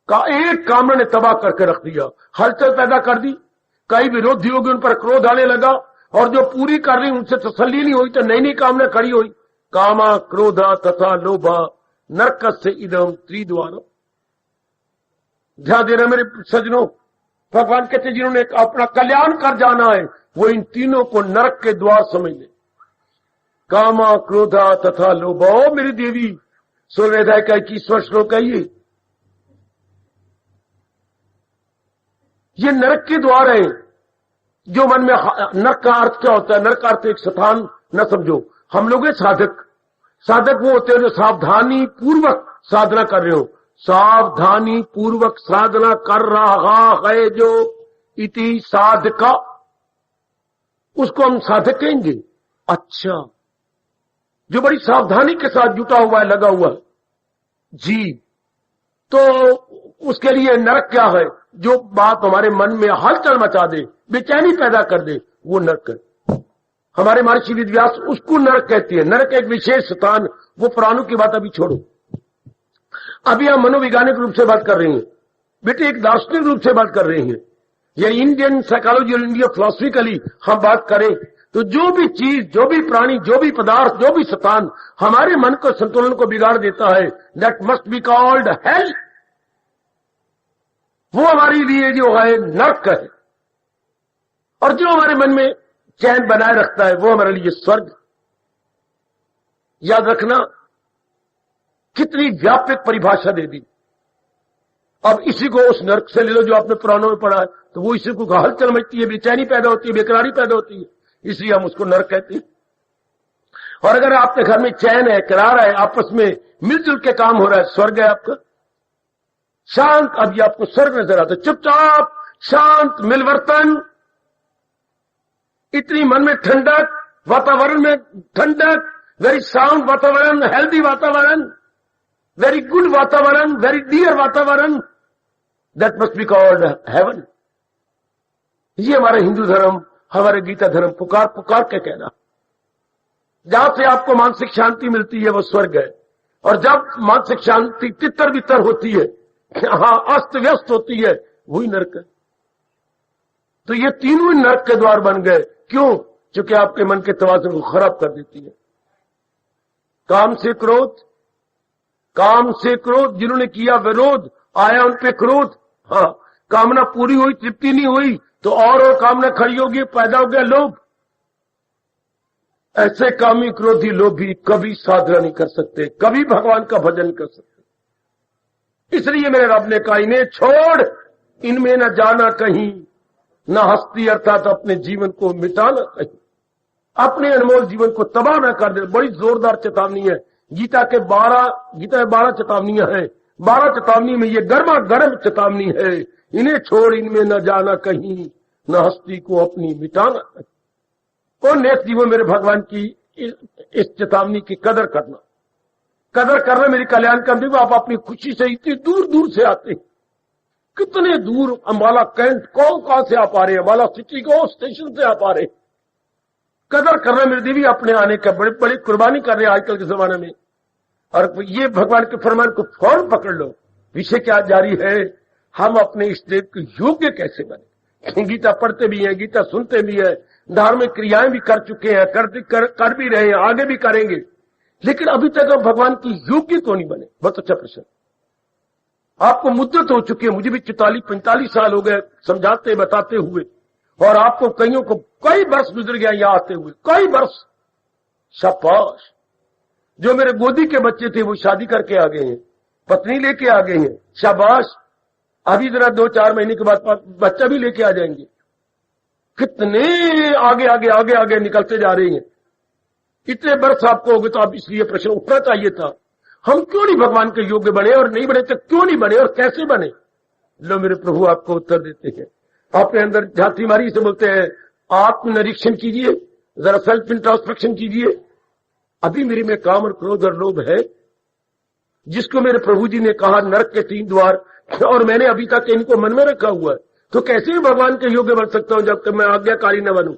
का? एक कामना ने तबाह करके रख दिया, हलचल पैदा कर दी। कई विरोधी होगी, उन पर क्रोध आने लगा, और जो पूरी कर रही उनसे तसल्ली नहीं हुई, तो नई नई कामना खड़ी हुई। कामा क्रोधा तथा लोभा नरक से इदम त्रिद्वार। ध्यान देना मेरे सजनों, भगवान कहते जिन्होंने अपना कल्याण कर जाना है, वो इन तीनों को नरक के द्वार समझ ले। कामा क्रोधा तथा लोभा। ओ मेरी देवी, सूर्योदय का 21वां श्लोक है ये नरक के द्वार है। जो मन में, नरक का अर्थ क्या होता है? नरक का अर्थ एक स्थान न समझो। हम लोग साधक, साधक वो होते हैं जो सावधानी पूर्वक साधना कर रहे हो। सावधानी पूर्वक साधना कर रहा है जो इति साधका, उसको हम साधक कहेंगे। अच्छा, जो बड़ी सावधानी के साथ जुटा हुआ है, लगा हुआ है जी, तो उसके लिए नरक क्या है? जो बात हमारे मन में हलचल मचा दे, बेचैनी पैदा कर दे, वो नरक है। हमारे महर्षि वेदव्यास उसको नरक कहते हैं। नरक एक विशेष स्थान, वो पुराणों की बात अभी छोड़ो, अभी हम मनोवैज्ञानिक रूप से बात कर रहे हैं बेटे, एक दार्शनिक रूप से बात कर रहे हैं। या इंडियन साइकोलॉजी और इंडिया फिलोसफिकली हम बात करें तो जो भी चीज, जो भी प्राणी, जो भी पदार्थ, जो भी स्थान हमारे मन को, संतुलन को बिगाड़ देता है, that must be called hello. वो हमारे लिए जो है नरक है। और जो हमारे मन में चैन बनाए रखता है वो हमारे लिए स्वर्ग। याद रखना, कितनी व्यापक परिभाषा दे दी। अब इसी को उस नरक से ले लो जो आपने पुराणों में पढ़ा है, तो वो इसी को हलचल मचती है, बेचैनी पैदा होती है, बेकरारी पैदा होती है, इसलिए हम उसको नरक कहते हैं। और अगर आपके घर में चैन है, करार है, आपस में मिलजुल के काम हो रहा है, स्वर्ग है आपका शांत। अभी आपको स्वर्ग नजर आता है, चुपचाप शांत मिलवर्तन, इतनी मन में ठंडक, वातावरण में ठंडक, वेरी साउंड वातावरण, हेल्दी वातावरण, वेरी गुड वातावरण, वेरी डियर वातावरण, that must be called heaven. ये हमारा हिंदू धर्म, हमारे गीता धर्म पुकार पुकार के कहना। जहां से आपको मानसिक शांति मिलती है वो स्वर्ग है, और जब मानसिक शांति तितर बितर होती है, हाँ अस्त व्यस्त होती है, वही नरक है। तो ये तीनों नरक के द्वार बन गए। क्यों? क्योंकि आपके मन के तवाज़ुन को खराब कर देती है। काम से क्रोध, काम से क्रोध, जिन्होंने किया विरोध, आया उन पे क्रोध। हाँ, कामना पूरी हुई, तृप्ति नहीं हुई तो और कामना खड़ी होगी, पैदा हो गया लोभ। ऐसे कामी क्रोधी लोभी कभी साधना नहीं कर सकते, कभी भगवान का भजन कर सकते। इसलिए मेरे रब ने कहा, इन्हें छोड़, इनमें न जाना कहीं, न हस्ती अर्थात अपने जीवन को मिटाना कहीं, अपने अनमोल जीवन को तबाह न कर दे। बड़ी जोरदार चेतावनी है। गीता में 12 चेतावनियां हैं। 12 चेतावनी में ये गर्मा गर्म चेतावनी है, इन्हें छोड़, इनमें न जाना कहीं, न हस्ती को अपनी मिटाना कहीं। और नेक जीवों मेरे भगवान की इस चेतावनी की कदर करना मेरी कल्याण का। देखो, आप अपनी खुशी से इतनी दूर दूर से आते हैं, कितने दूर, अंबाला कैंट, कहां से आप आ रहे हैं, अंबाला सिटी को स्टेशन से आप आ रहे हैं। कदर करना मेरी देवी, अपने आने का बड़ी बड़ी कुर्बानी कर रहे हैं आजकल के जमाने में। और ये भगवान के फरमान को फौरन पकड़ लो। विषय क्या जारी है, हम अपने इस देव के योग्य कैसे बने। गीता पढ़ते भी हैं, गीता सुनते भी हैं, धार्मिक क्रियाएं भी कर चुके हैं, कर भी रहे हैं, आगे भी करेंगे, लेकिन अभी तक हम भगवान की योग्य क्यों नहीं बने। बहुत अच्छा प्रश्न। आपको मुद्दत हो चुकी है, मुझे भी 44-45 साल हो गए समझाते बताते हुए, और आपको कईयों को कई वर्ष गुजर गया यहां आते हुए, कई वर्ष। शाबाश। जो मेरे गोदी के बच्चे थे वो शादी करके आ गए हैं, पत्नी लेके आ गए हैं, शाबाश। अभी जरा 2-4 महीने के बाद बच्चा भी लेके आ जाएंगे। कितने आगे आगे आगे आगे निकलते जा रहे हैं। इतने वर्ष आपको हो गए, तो आप इसलिए प्रश्न उठना चाहिए था, हम क्यों नहीं भगवान के योग्य बने, और नहीं बने तो क्यों नहीं बने और कैसे बने। लो मेरे प्रभु आपको उत्तर देते हैं। अपने अंदर झांकी मारी से बोलते हैं, आत्मनिरीक्षण कीजिए, जरा सेल्फ इंट्रोस्पेक्शन कीजिए। अभी मेरे में काम और क्रोध और लोभ है, जिसको मेरे प्रभु जी ने कहा नरक के 3 द्वार, और मैंने अभी तक इनको मन में रखा हुआ है। तो कैसे भी भगवान के योग्य बन सकता हूं जब तक मैं आज्ञाकारी न बनूं।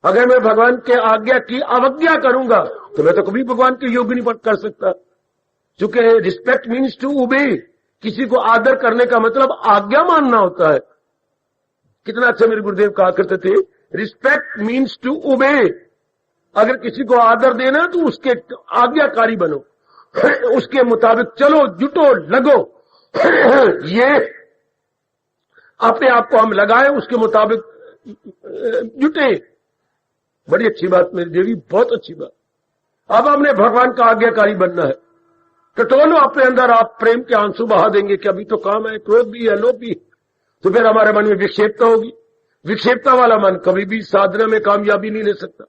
अगर मैं भगवान के आज्ञा की अवज्ञा करूंगा तो मैं तो कभी भगवान के योग्य नहीं कर सकता। क्योंकि रिस्पेक्ट मीन्स टू ओबे, किसी को आदर करने का मतलब आज्ञा मानना होता है। कितना अच्छा मेरे गुरुदेव कहा करते थे, रिस्पेक्ट मीन्स टू ओबे। अगर किसी को आदर देना तो उसके आज्ञाकारी बनो, उसके मुताबिक चलो, जुटो, लगो। ये अपने आप को हम लगाए, उसके मुताबिक जुटे। बड़ी अच्छी बात मेरी देवी, बहुत अच्छी बात। अब हमने भगवान का आज्ञाकारी बनना है। टटोलो अपने अंदर, आप प्रेम के आंसू बहा देंगे कि अभी तो काम है, क्रोध भी है, लोभ भी है, तो फिर हमारे मन में विक्षेपता होगी। विक्षेपता वाला मन कभी भी साधना में कामयाबी नहीं ले सकता।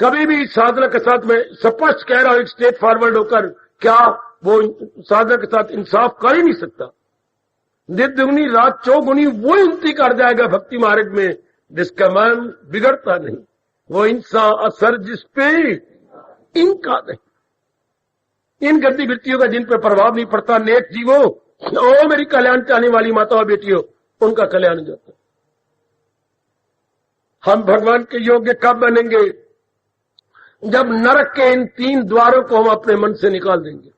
कभी भी साधना के साथ मैं स्पष्ट कह रहा हूं, स्ट्रेट फॉरवर्ड होकर, क्या वो साधना के साथ इंसाफ कर ही नहीं सकता। दिन दुगनी रात चौगुनी वो उन्नति कर जाएगा भक्ति मार्ग में जिसका मन बिगड़ता नहीं, वो इंसान असर जिसपे इनका नहीं। इन गंदी वृत्तियों का जिन पर प्रभाव नहीं पड़ता, नेक जीवो, ओ मेरी कल्याण चाहने वाली माताओं बेटियों, उनका कल्याण हो जाता है। हम भगवान के योग्य कब बनेंगे? जब नरक के इन 3 द्वारों को हम अपने मन से निकाल देंगे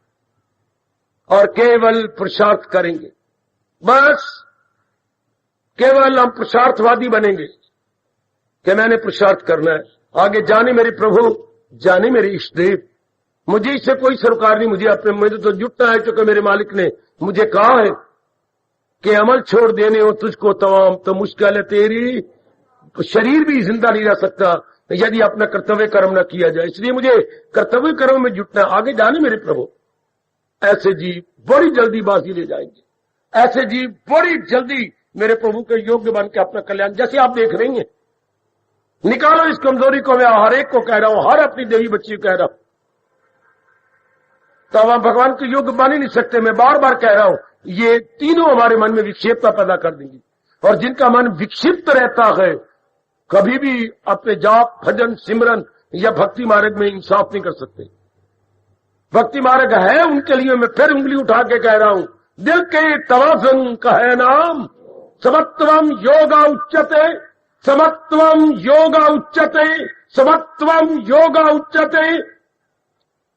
और केवल पुरुषार्थ करेंगे। बस केवल हम पुरुषार्थवादी बनेंगे कि मैंने पुरुषार्थ करना है, आगे जाने मेरे प्रभु, जाने मेरे इष्ट देव, मुझे इससे कोई सरोकार नहीं, मुझे तो जुटना है, क्योंकि मेरे मालिक ने मुझे कहा है कि अमल छोड़ देने हो तुझको तमाम, तो मुश्किल है तेरी। शरीर भी जिंदा नहीं रह सकता, यदि अपना कर्तव्य कर्म न किया जाए। इसलिए मुझे कर्तव्य कर्म में जुटना, आगे जाने मेरे प्रभु। ऐसे जीव बड़ी जल्दी बाजी ले जाएंगे, ऐसे जीव बड़ी जल्दी मेरे प्रभु के योग्य बन के अपना कल्याण, जैसे आप देख रही हैं। निकालो इस कमजोरी को, मैं हर एक को कह रहा हूं, हर अपनी देवी बच्ची को कह रहा हूं। तब हम भगवान के योग्य बन ही नहीं सकते। मैं बार बार कह रहा हूं, ये तीनों हमारे मन में विक्षिप्तता पैदा कर देंगी, और जिनका मन विक्षिप्त रहता है कभी भी अपने जाप भजन सिमरन या भक्ति मार्ग में इंसाफ नहीं कर सकते। भक्ति मार्ग है उनके लिए, मैं फिर उंगली उठा के कह रहा हूं, दिल के तवाज़ुन का है नाम, समत्वम योगा उच्चते, समत्वम योगा उच्चते, समत्वम योगा उच्चते।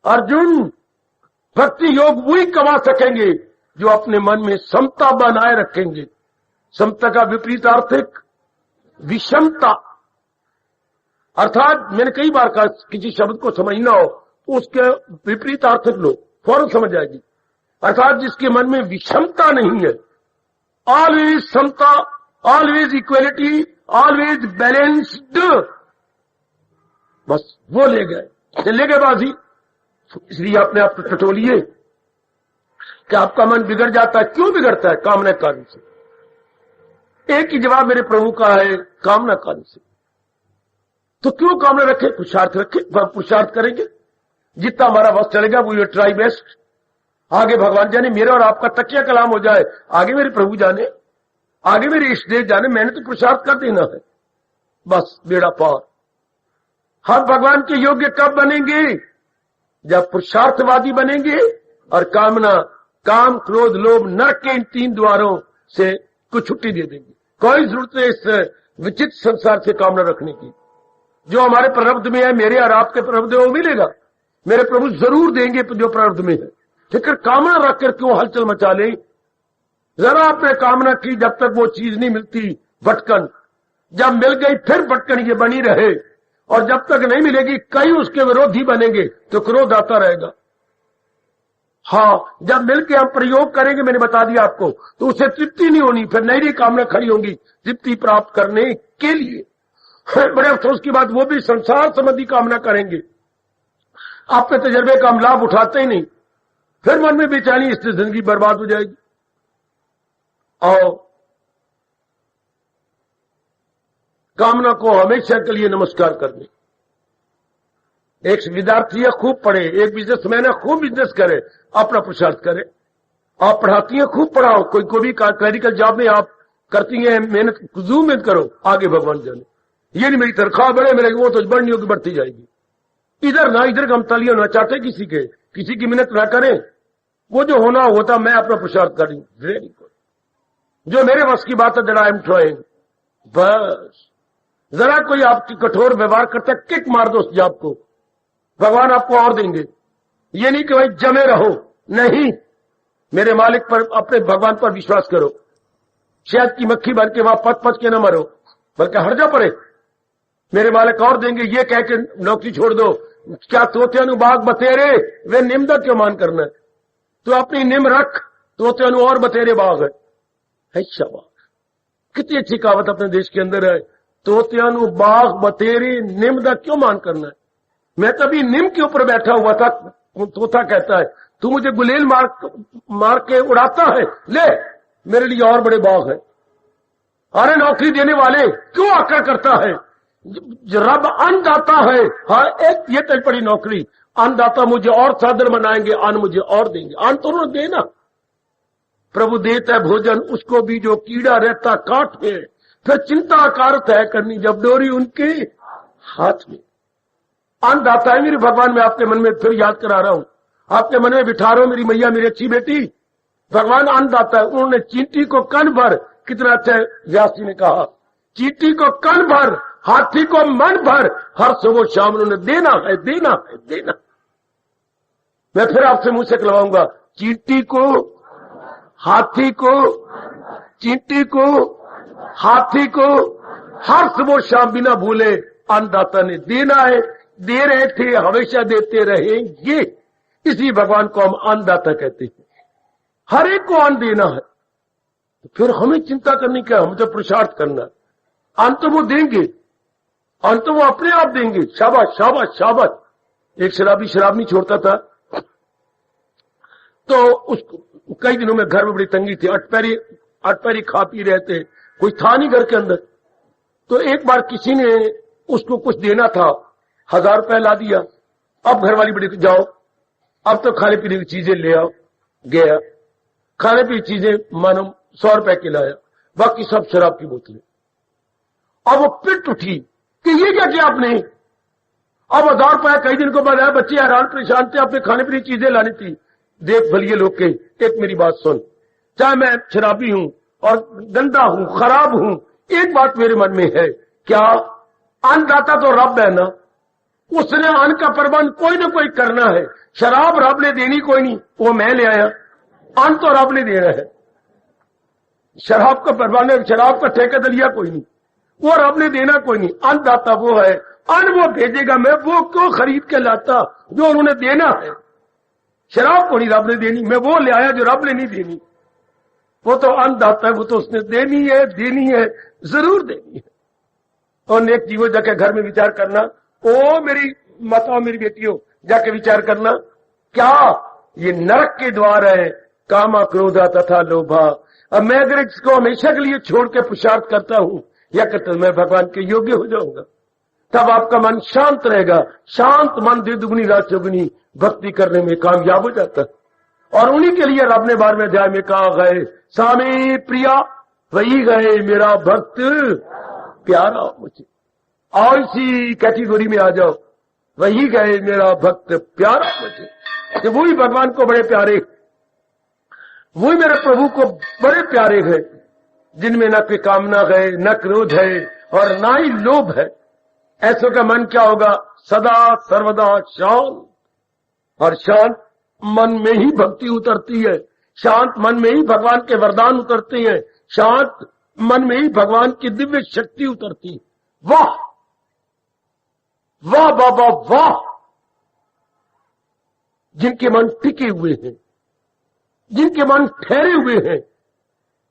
अर्जुन, भक्ति योग वही कमा सकेंगे जो अपने मन में समता बनाए रखेंगे। समता का विपरीत आर्थिक विषमता, अर्थात मैंने कई बार कहा, किसी शब्द को समझना हो तो उसके विपरीत आर्थिक लो, फौरन समझ जाएगी। अर्थात जिसके मन में विषमता नहीं है, ऑलवेज समता, ऑलवेज इक्वलिटी, ऑलवेज बैलेंस्ड, बस वो ले गए बाजी। इसलिए अपने आप को टटोलिए कि आपका मन बिगड़ जाता है। क्यों बिगड़ता है? कामना कारण से। एक ही जवाब मेरे प्रभु का है, कामना कारण से। तो क्यों कामना रखे? पुरुषार्थ रखे, पुरुषार्थ करेंगे, जितना हमारा बस चलेगा वो ये ट्राई बेस्ट। आगे भगवान जाने, मेरा और आपका तकिया कलाम हो जाए, आगे मेरे प्रभु जाने, आगे मेरे इष्ट देव जाने, मैंने तो पुरुषार्थ कर देना है, बस बेड़ा पार। हम भगवान के योग्य कब बनेंगे? जब पुरुषार्थवादी बनेंगे और कामना, काम क्रोध लोभ नरक के इन 3 द्वारों से कुछ छुट्टी दे देंगे। कोई जरूरत है इस विचित्र संसार से कामना रखने की। जो हमारे प्रारब्ध में है, मेरे और आपके प्रारब्ध में वो मिलेगा, मेरे प्रभु जरूर देंगे जो प्रारब्ध में है। ठीक है, कामना रखकर क्यों हलचल मचा ले? जरा आपने कामना की, जब तक वो चीज नहीं मिलती भटकन, जब मिल गई फिर भटकन ये बनी रहे, और जब तक नहीं मिलेगी कई उसके विरोधी बनेंगे तो क्रोध आता रहेगा। हाँ, जब मिलकर हम प्रयोग करेंगे, मैंने बता दिया आपको, तो उसे तृप्ति नहीं होनी, फिर नई नई कामना खड़ी होंगी तृप्ति प्राप्त करने के लिए। बड़े अफसोस की बात, वो भी संसार संबंधी कामना करेंगे, आपके तजर्बे का हम लाभ उठाते ही नहीं, फिर मन में बेचैनी, इससे जिंदगी बर्बाद हो जाएगी। और कामना को हमेशा के लिए नमस्कार करने। एक विद्यार्थी है, खूब पढ़े, एक बिजनेसमैन है, खूब बिजनेस करे, अपना पुरुषार्थ करे। आप पढ़ाती हैं, खूब पढ़ाओ, कोई भी क्लरिकल जॉब में आप करती हैं, मेहनत खूब मेहनत करो, आगे भगवान जाने। ये नहीं मेरी तनख्वाह बढ़े, मेरे वो तो बढ़नी होगी, बढ़ती जाएगी। इधर ना इधर हम तलिए ना चाहते, किसी की मेहनत ना करें, वो जो होना होता, मैं अपना पुरुषार्थ करूं। वेरी गुड, जो मेरे बस की बात है, दैट आई एम ट्राइंग। बस जरा कोई आपकी कठोर व्यवहार करता, किक मार दो उस जॉब को, भगवान आपको और देंगे। ये नहीं कि भाई जमे रहो, नहीं, मेरे मालिक पर, अपने भगवान पर विश्वास करो। शहद की मक्खी बन के वहां पच पच के न मरो, बल्कि हर्जा पड़े, मेरे मालिक और देंगे, ये कह के नौकरी छोड़ दो। क्या तोते बाग बतेरे, वे निम्दा क्यों मान करना है? तो अपनी निम रख, तोते और बतेरे बाग है। शाबाश, कितनी अच्छी कहावत अपने देश के अंदर है, तोते बाग बतेरे निम्दा क्यों मान करना है? मैं तभी निम के ऊपर बैठा हुआ था, तोता कहता है तू मुझे गुलेल मार के उड़ाता है, ले मेरे लिए और बड़े बाग है। अरे नौकरी देने वाले क्यों आकर करता है? रब अन्नदाता है। हाँ, एक ये तय पड़ी नौकरी, अन्नदाता मुझे और सादर बनाएंगे, अन्न मुझे और देंगे। अन्न तो उन्होंने देना, प्रभु देता है भोजन, उसको भी जो कीड़ा रहता काट में, फिर चिंता कार तय करनी जब डोरी उनके हाथ में। अन्नदाता है मेरे भगवान, मैं आपके मन में फिर याद करा रहा हूं, आपके मन में बिठा रहा हूं, मेरी मैया, मेरी अच्छी बेटी, भगवान अन्नदाता है। उन्होंने चींटी को कन भर, कितना अच्छा व्यास जी ने कहा, चींटी को कन भर, हाथी को मन भर, हर सुबह शाम उन्होंने देना है, देना है, देना। मैं फिर आपसे मुंह से कहलाऊंगा, चींटी को, हाथी को, चींटी को, हाथी को, हर सुबह शाम बिना भूले अन्नदाता ने देना है, दे रहे थे, हमेशा देते रहेंगे। इसी भगवान को हम अन्नदाता कहते हैं। हर एक को अन्न देना है, फिर हमें चिंता करनी क्या, हमें तो पुरुषार्थ करना है। अन्न तो वो देंगे, अंत तो वो अपने आप देंगे। शाबाश शाबाश शाबाश। एक शराबी शराब नहीं छोड़ता था, तो उसको कई दिनों में घर में बड़ी तंगी थी, अटपैरी खा पी रहे थे, कोई था नहीं घर के अंदर। तो एक बार किसी ने उसको कुछ देना था, 1000 रुपए ला दिया। अब घर वाली बड़ी, जाओ अब तो खाने पीने की चीजें ले आओ। गया, खाने पीने की चीजें मानो 100 रुपए की लाया, बाकी सब शराब की बोतलें। अब वो पिट उठी कि ये क्या किया आपने। अब 1000 रुपया कई दिन को बाद आया, बच्चे हैरान परेशान थे, अपने खाने पीने की चीजें लानी थी। देख भलिए लोग के, एक मेरी बात सुन, चाहे मैं शराबी हूं और गंदा हूं, खराब हूं, एक बात मेरे मन में है, क्या अन्नदाता तो रब है ना, उसने अन्न का प्रबंध कोई ना कोई करना है। शराब रब ने देनी कोई नहीं, वो मैं ले आया, अन्न तो रब ने देना है। शराब का प्रबंध, शराब का ठेका लिया कोई नहीं, वो रब ने देना कोई नहीं। अन्नदाता वो है, अन्न वो भेजेगा, मैं वो क्यों खरीद के लाता जो उन्होंने देना है। शराब को नहीं रब ने देनी, मैं वो ले आया जो रब ने नहीं देनी। वो तो अन्नदाता है, वो तो उसने देनी है, जरूर देनी है। और नेक जीवो जाके घर में विचार करना, ओ मेरी माताओं मेरी बेटियों जाके विचार करना, क्या ये नरक के द्वार है, कामा क्रोधा तथा लोभा। अब मैं अगर इसको हमेशा के लिए छोड़ के पुरुषार्थ करता हूं या करता, मैं भगवान के योग्य हो जाऊंगा। तब आपका मन शांत रहेगा। शांत मन द्विगुनी रात चौगुनी भक्ति करने में कामयाब हो जाता है। और उन्हीं के लिए रब ने 12वें अध्याय में कहा, गए सामी प्रिया वही गए मेरा भक्त प्यारा मुझे। और इसी कैटेगरी में आ जाओ, वही गए मेरा भक्त प्यारा मुझे। कि वही भगवान को बड़े प्यारे, वही मेरे प्रभु को बड़े प्यारे हैं, जिनमें न कोई कामना है, न क्रोध है और न ही लोभ है। ऐसों का मन क्या होगा, सदा सर्वदा शांत। और शांत मन में ही भक्ति उतरती है, शांत मन में ही भगवान के वरदान उतरते हैं, शांत मन में ही भगवान की दिव्य शक्ति उतरती है। वाह वाह बाबा वाह। जिनके मन टिके हुए हैं, जिनके मन ठहरे हुए हैं,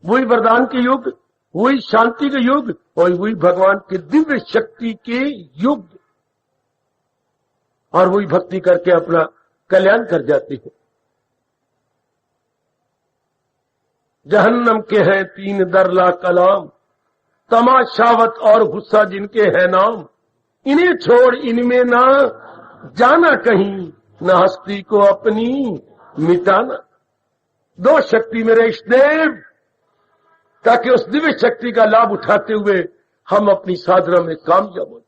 वही वरदान के युग, वही शांति के युग और वही भगवान की दिव्य शक्ति के युग, और वही भक्ति करके अपना कल्याण कर जाती है। जहन्नम के हैं 3 दरला कलाम, तमाशावत और गुस्सा जिनके है नाम। इन्हें छोड़ इनमें ना जाना कहीं, न हस्ती को अपनी मिटाना। 2 शक्ति मेरे इष्टदेव, ताकि उस दिव्य शक्ति का लाभ उठाते हुए हम अपनी साधना में कामयाब हो।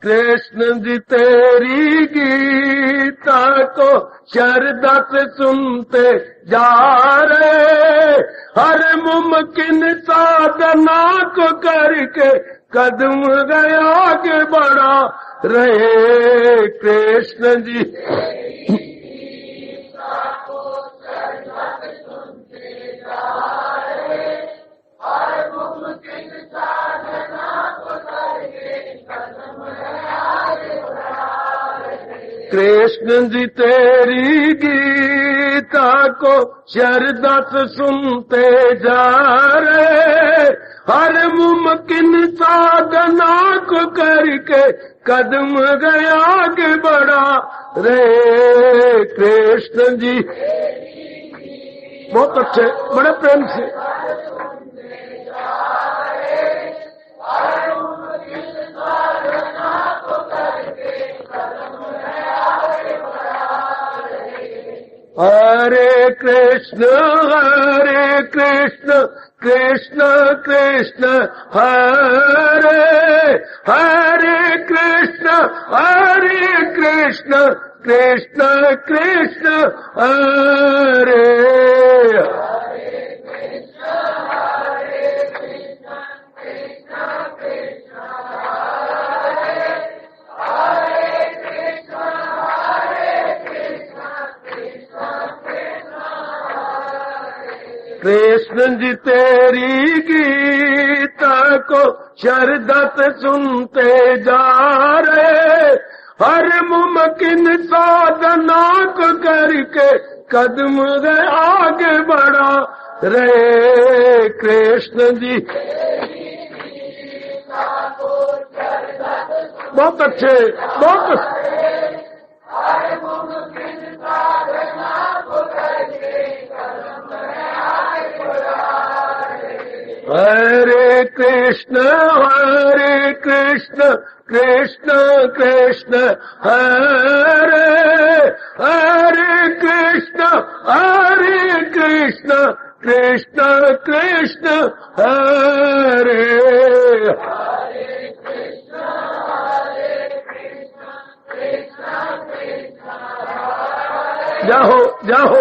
कृष्ण जी तेरी गीता को श्रद्धा से सुनते जा रहे, हर मुमकिन साधना को करके कदम गया आगे बढ़ा रहे। कृष्ण जी कृष्ण जी तेरी गीता को श्रद्धा से सुनते जा रहे, हर मुमकिन साधना को करके कदम गया आगे बढ़ा रे। कृष्ण जी बहुत अच्छे, बड़े प्रेम से हरे कृष्ण कृष्ण कृष्ण हरे हरे, कृष्ण कृष्ण कृष्ण हरे। कृष्ण जी तेरी गीता को श्रद्धा से सुनते जा रहे, हर मुमकिन साधना को करके कदम आगे बढ़ा रे। कृष्ण जी तेरी गीता को श्रद्धा बहुत अच्छे, बहुत अच्छे। हरे कृष्ण कृष्ण कृष्ण हरे हरे, कृष्ण कृष्ण कृष्ण हरे। जाओ जाओ,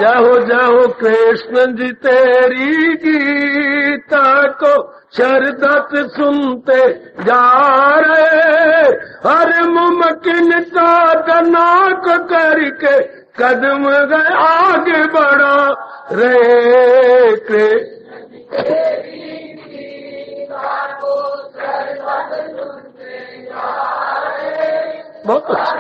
जाओ जाओ कृष्ण जी तेरी गीता को शरदत सुनते जा रहे, हर मुमकिन साधना को करके कदम गए आगे बढ़ा रहे। कृष्ण बहुत अच्छा।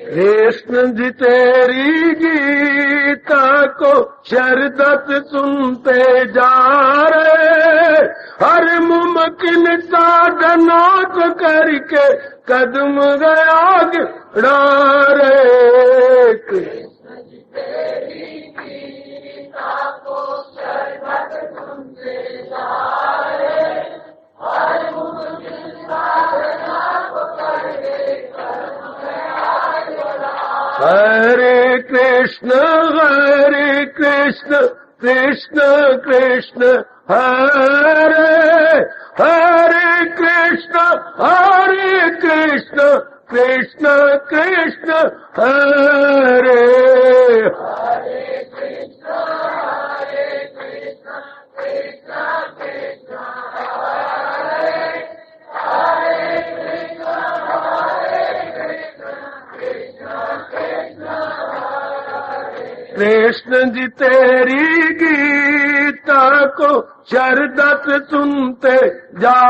कृष्ण जी तेरी गीता को शरदत सुनते जा रहे, हर मुमकिन साधना को करके कदम गया आगे बढ़ा रहे। कृष्ण जी तेरी गीता को शरदत सुनते जा रहे, हर मुमकिन साधना को करके हरे कृष्ण कृष्ण कृष्ण हरे हरे, कृष्ण कृष्ण कृष्ण हरे हरे, कृष्ण कृष्ण कृष्ण कृष्ण हरे हरे, कृष्ण जी तेरी गीता को शरदत सुनते जा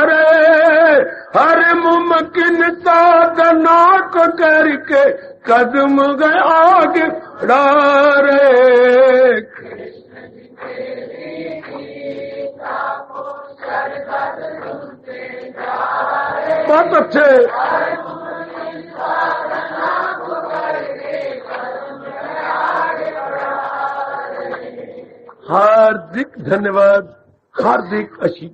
रहे, हर मुमकिन साधना को करके कदम गए आगे बढ़ा रहे। कृष्ण जी तेरी गीता को शरदत सुनते जा रहे, बहुत अच्छे। हार्दिक धन्यवाद, हार्दिक आशीष।